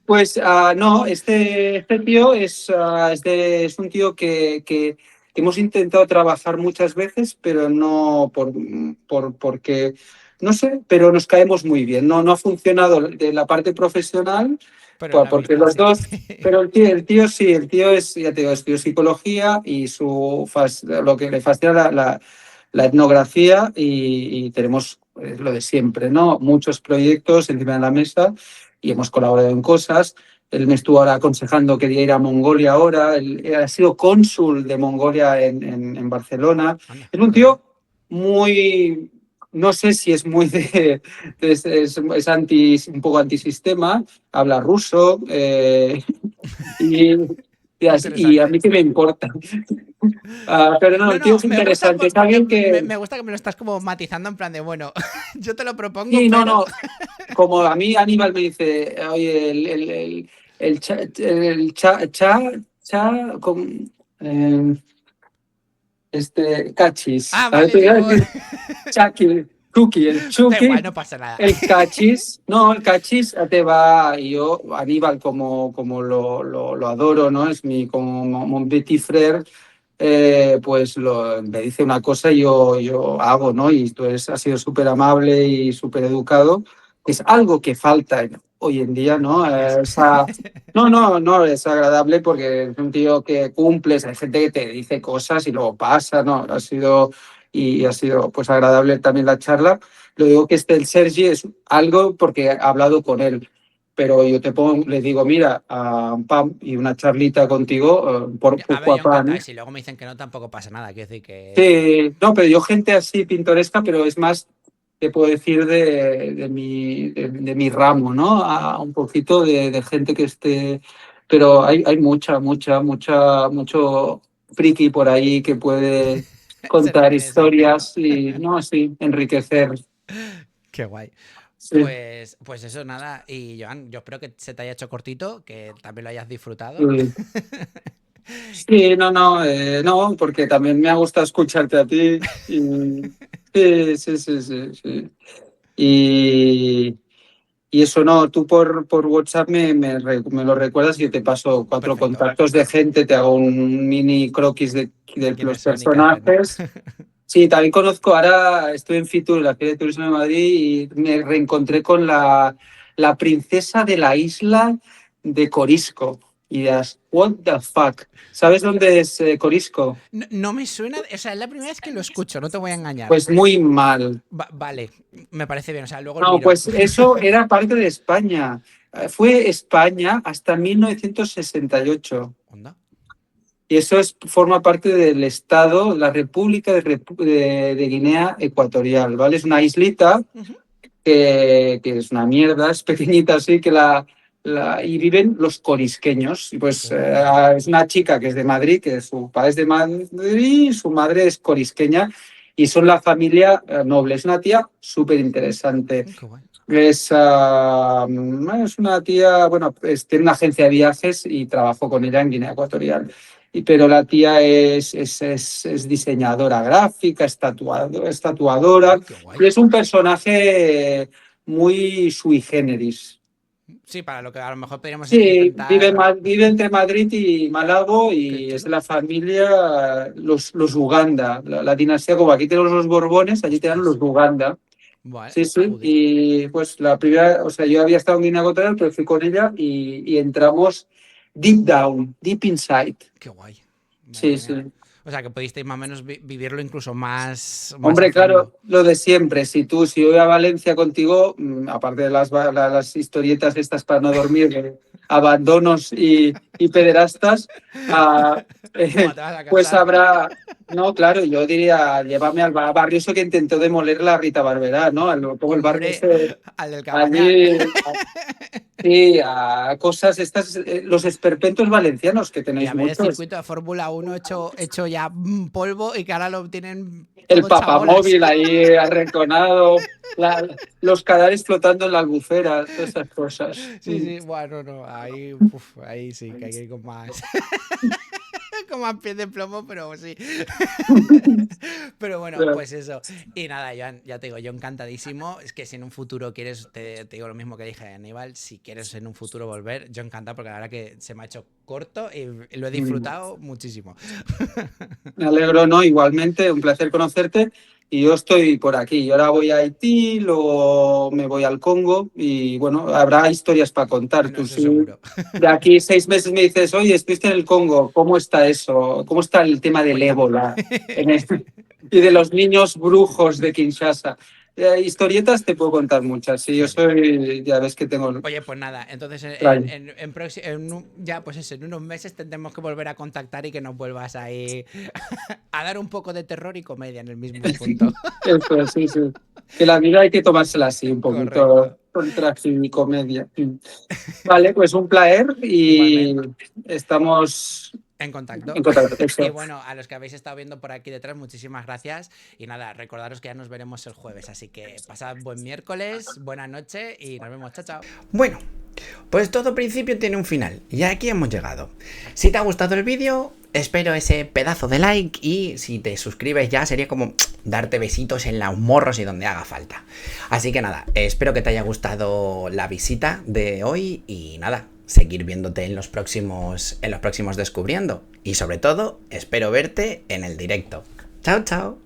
Pues no, este tío es un tío que hemos intentado trabajar muchas veces, pero no porque, no sé, pero nos caemos muy bien. No ha funcionado de la parte profesional, Pero en la porque amistad los sí. dos, pero el tío sí, el tío es, ya te digo, estudió psicología y lo que le fascina la etnografía y tenemos lo de siempre, ¿no? Muchos proyectos encima de la mesa y hemos colaborado en cosas. Él me estuvo ahora aconsejando, quería ir a Mongolia ahora. Él ha sido cónsul de Mongolia en Barcelona. Anda, Es un qué guay. tío muy, no sé si es muy es un poco antisistema, habla ruso y, y a Interesante. mí que me importa. Pero no, No, el tío no, es me gusta interesante. Es porque alguien me, que, me gusta que me lo estás como matizando en plan de, bueno, yo te lo propongo, sí, no, pero... no, como a mí Aníbal me dice, oye, eh, cachis, Ah, a ver, vale, te voy a digo... decir Chucky, el Da igual, Chucky, no pasa nada. el cachis te va, y yo, Aníbal, como lo adoro, ¿no? Es como mon petit frère, pues me dice una cosa y yo hago, ¿no? Y tú has sido súper amable y súper educado. Es algo que falta hoy en día, ¿no? Gracias. No, es agradable porque es un tío que cumples, hay gente que te dice cosas y luego pasa, ¿no? Ha sido pues agradable también la charla. Lo digo que el Sergi es algo porque he hablado con él, pero yo le digo, mira, pam, y una charlita contigo, por A ver, poco yo a pan. encantado. Y si luego me dicen que no, tampoco pasa nada. Quiero decir que... Sí, no, pero yo gente así pintoresca, pero es más, te puedo decir de mi ramo, ¿no? Un poquito de gente que esté, pero hay mucho friki por ahí que puede Ser contar interesante, ¿no? historias y, no, sí, enriquecer. Qué guay. Sí, Pues eso, nada. Y Joan, yo espero que se te haya hecho cortito, que también lo hayas disfrutado. sí. Sí, no, porque también me ha gustado escucharte a ti. Sí, sí, sí, sí, sí. Y, y eso no, tú por WhatsApp me lo recuerdas y yo te paso 4 Perfecto. contactos de gente, te hago un mini croquis De de los quiénes son y qué hacen, ¿no? personajes. Sí, también conozco, ahora estoy en Fitur, la Feria de Turismo de Madrid, y me reencontré con la princesa de la isla de Corisco. Y dirás, what the fuck? ¿Sabes dónde es Corisco? No, no me suena. O sea, es la primera vez que lo escucho, no te voy a engañar. Pues muy mal. Vale, me parece bien. O sea, luego lo No, miro. pues eso era parte de España. Fue España hasta 1968. ¿Onda? Y eso forma parte del Estado, la República de Guinea Ecuatorial, ¿vale? Es una islita Ujú. que es una mierda, es pequeñita así, y viven los corisqueños. Y pues es una chica que es de Madrid, que su padre es de Madrid y su madre es corisqueña, y son la familia noble. Es una tía súper interesante. Qué guay. Es una tía, bueno, tiene una agencia de viajes y trabajo con ella en Guinea Ecuatorial. pero la tía es diseñadora gráfica, es tatuadora, Qué guay. y es un personaje muy sui generis. Sí, para lo que a lo mejor podríamos Sí, intentar. vive entre Madrid y Malabo Qué y es de chulo. la familia los Uganda, la dinastía, como aquí tenemos los Borbones, allí tenemos los Ostras. Uganda. Vale, Sí, sí, joder. y pues la primera, o sea, yo había estado en Guinea Ecuatorial, pero fui con ella y entramos deep down, deep inside. Qué guay. Madre Sí, mía. sí. O sea, que pudisteis más o menos vivirlo incluso más a Hombre, claro, fondo. lo de siempre. Si yo voy a Valencia contigo, aparte de las historietas estas para no dormir, de abandonos y pederastas, ah, Buah, eh, te vas a pues casar. habrá. No, claro, yo diría, llévame al barrio eso que intentó demoler la Rita Barberá, ¿no? Como el barrio Hombre, ese, al del Cabañal. allí, sí, a cosas estas, los esperpentos valencianos que Y a tenéis ver el muchos. circuito de Fórmula 1 hecho ya polvo y que ahora lo tienen El todo chabolas. papamóvil ahí arrinconado, los cadáveres flotando en la albufera, todas esas cosas. Sí, sí, bueno, no, ahí, ahí sí, que hay que ir con más, con más pies de plomo, pero sí. Pero bueno, pues eso. Y nada, Joan, ya te digo, yo encantadísimo. Es que si en un futuro quieres, te digo lo mismo que dije a Aníbal, si quieres en un futuro volver, yo encantado porque la verdad que se me ha hecho corto y lo he disfrutado muchísimo. Me alegro, ¿no? Igualmente, un placer conocerte. Y yo estoy por aquí. Y ahora voy a Haití, luego me voy al Congo y bueno, habrá historias para contar. No, Tú eso sí, seguro. de aquí 6 meses me dices, oye, estuviste en el Congo, ¿cómo está eso? ¿Cómo está el tema del Cuéntame. ébola y de los niños brujos de Kinshasa? Historietas te puedo contar muchas. Sí, yo Genial. soy, ya ves que tengo. Oye, pues nada, entonces Trae. ya pues eso, en unos meses tendremos que volver a contactar y que nos vuelvas ahí a dar un poco de terror y comedia en el mismo punto. Eso, sí, sí. Que la vida hay que tomársela así, un poquito Correcto. con tragicomedia. Vale, pues un placer y Igualmente, estamos en contacto. en contacto. Y Eso, bueno, a los que habéis estado viendo por aquí detrás, muchísimas gracias. Y nada, recordaros que ya nos veremos el jueves. Así que pasad buen miércoles, buena noche y nos vemos. Chao, chao. Bueno, pues todo principio tiene un final. Y aquí hemos llegado. Si te ha gustado el vídeo, espero ese pedazo de like. Y si te suscribes ya, sería como darte besitos en los morros y donde haga falta. Así que nada, espero que te haya gustado la visita de hoy. Y nada, seguir viéndote en los próximos Descubriendo. Y sobre todo, espero verte en el directo. Chao, chao.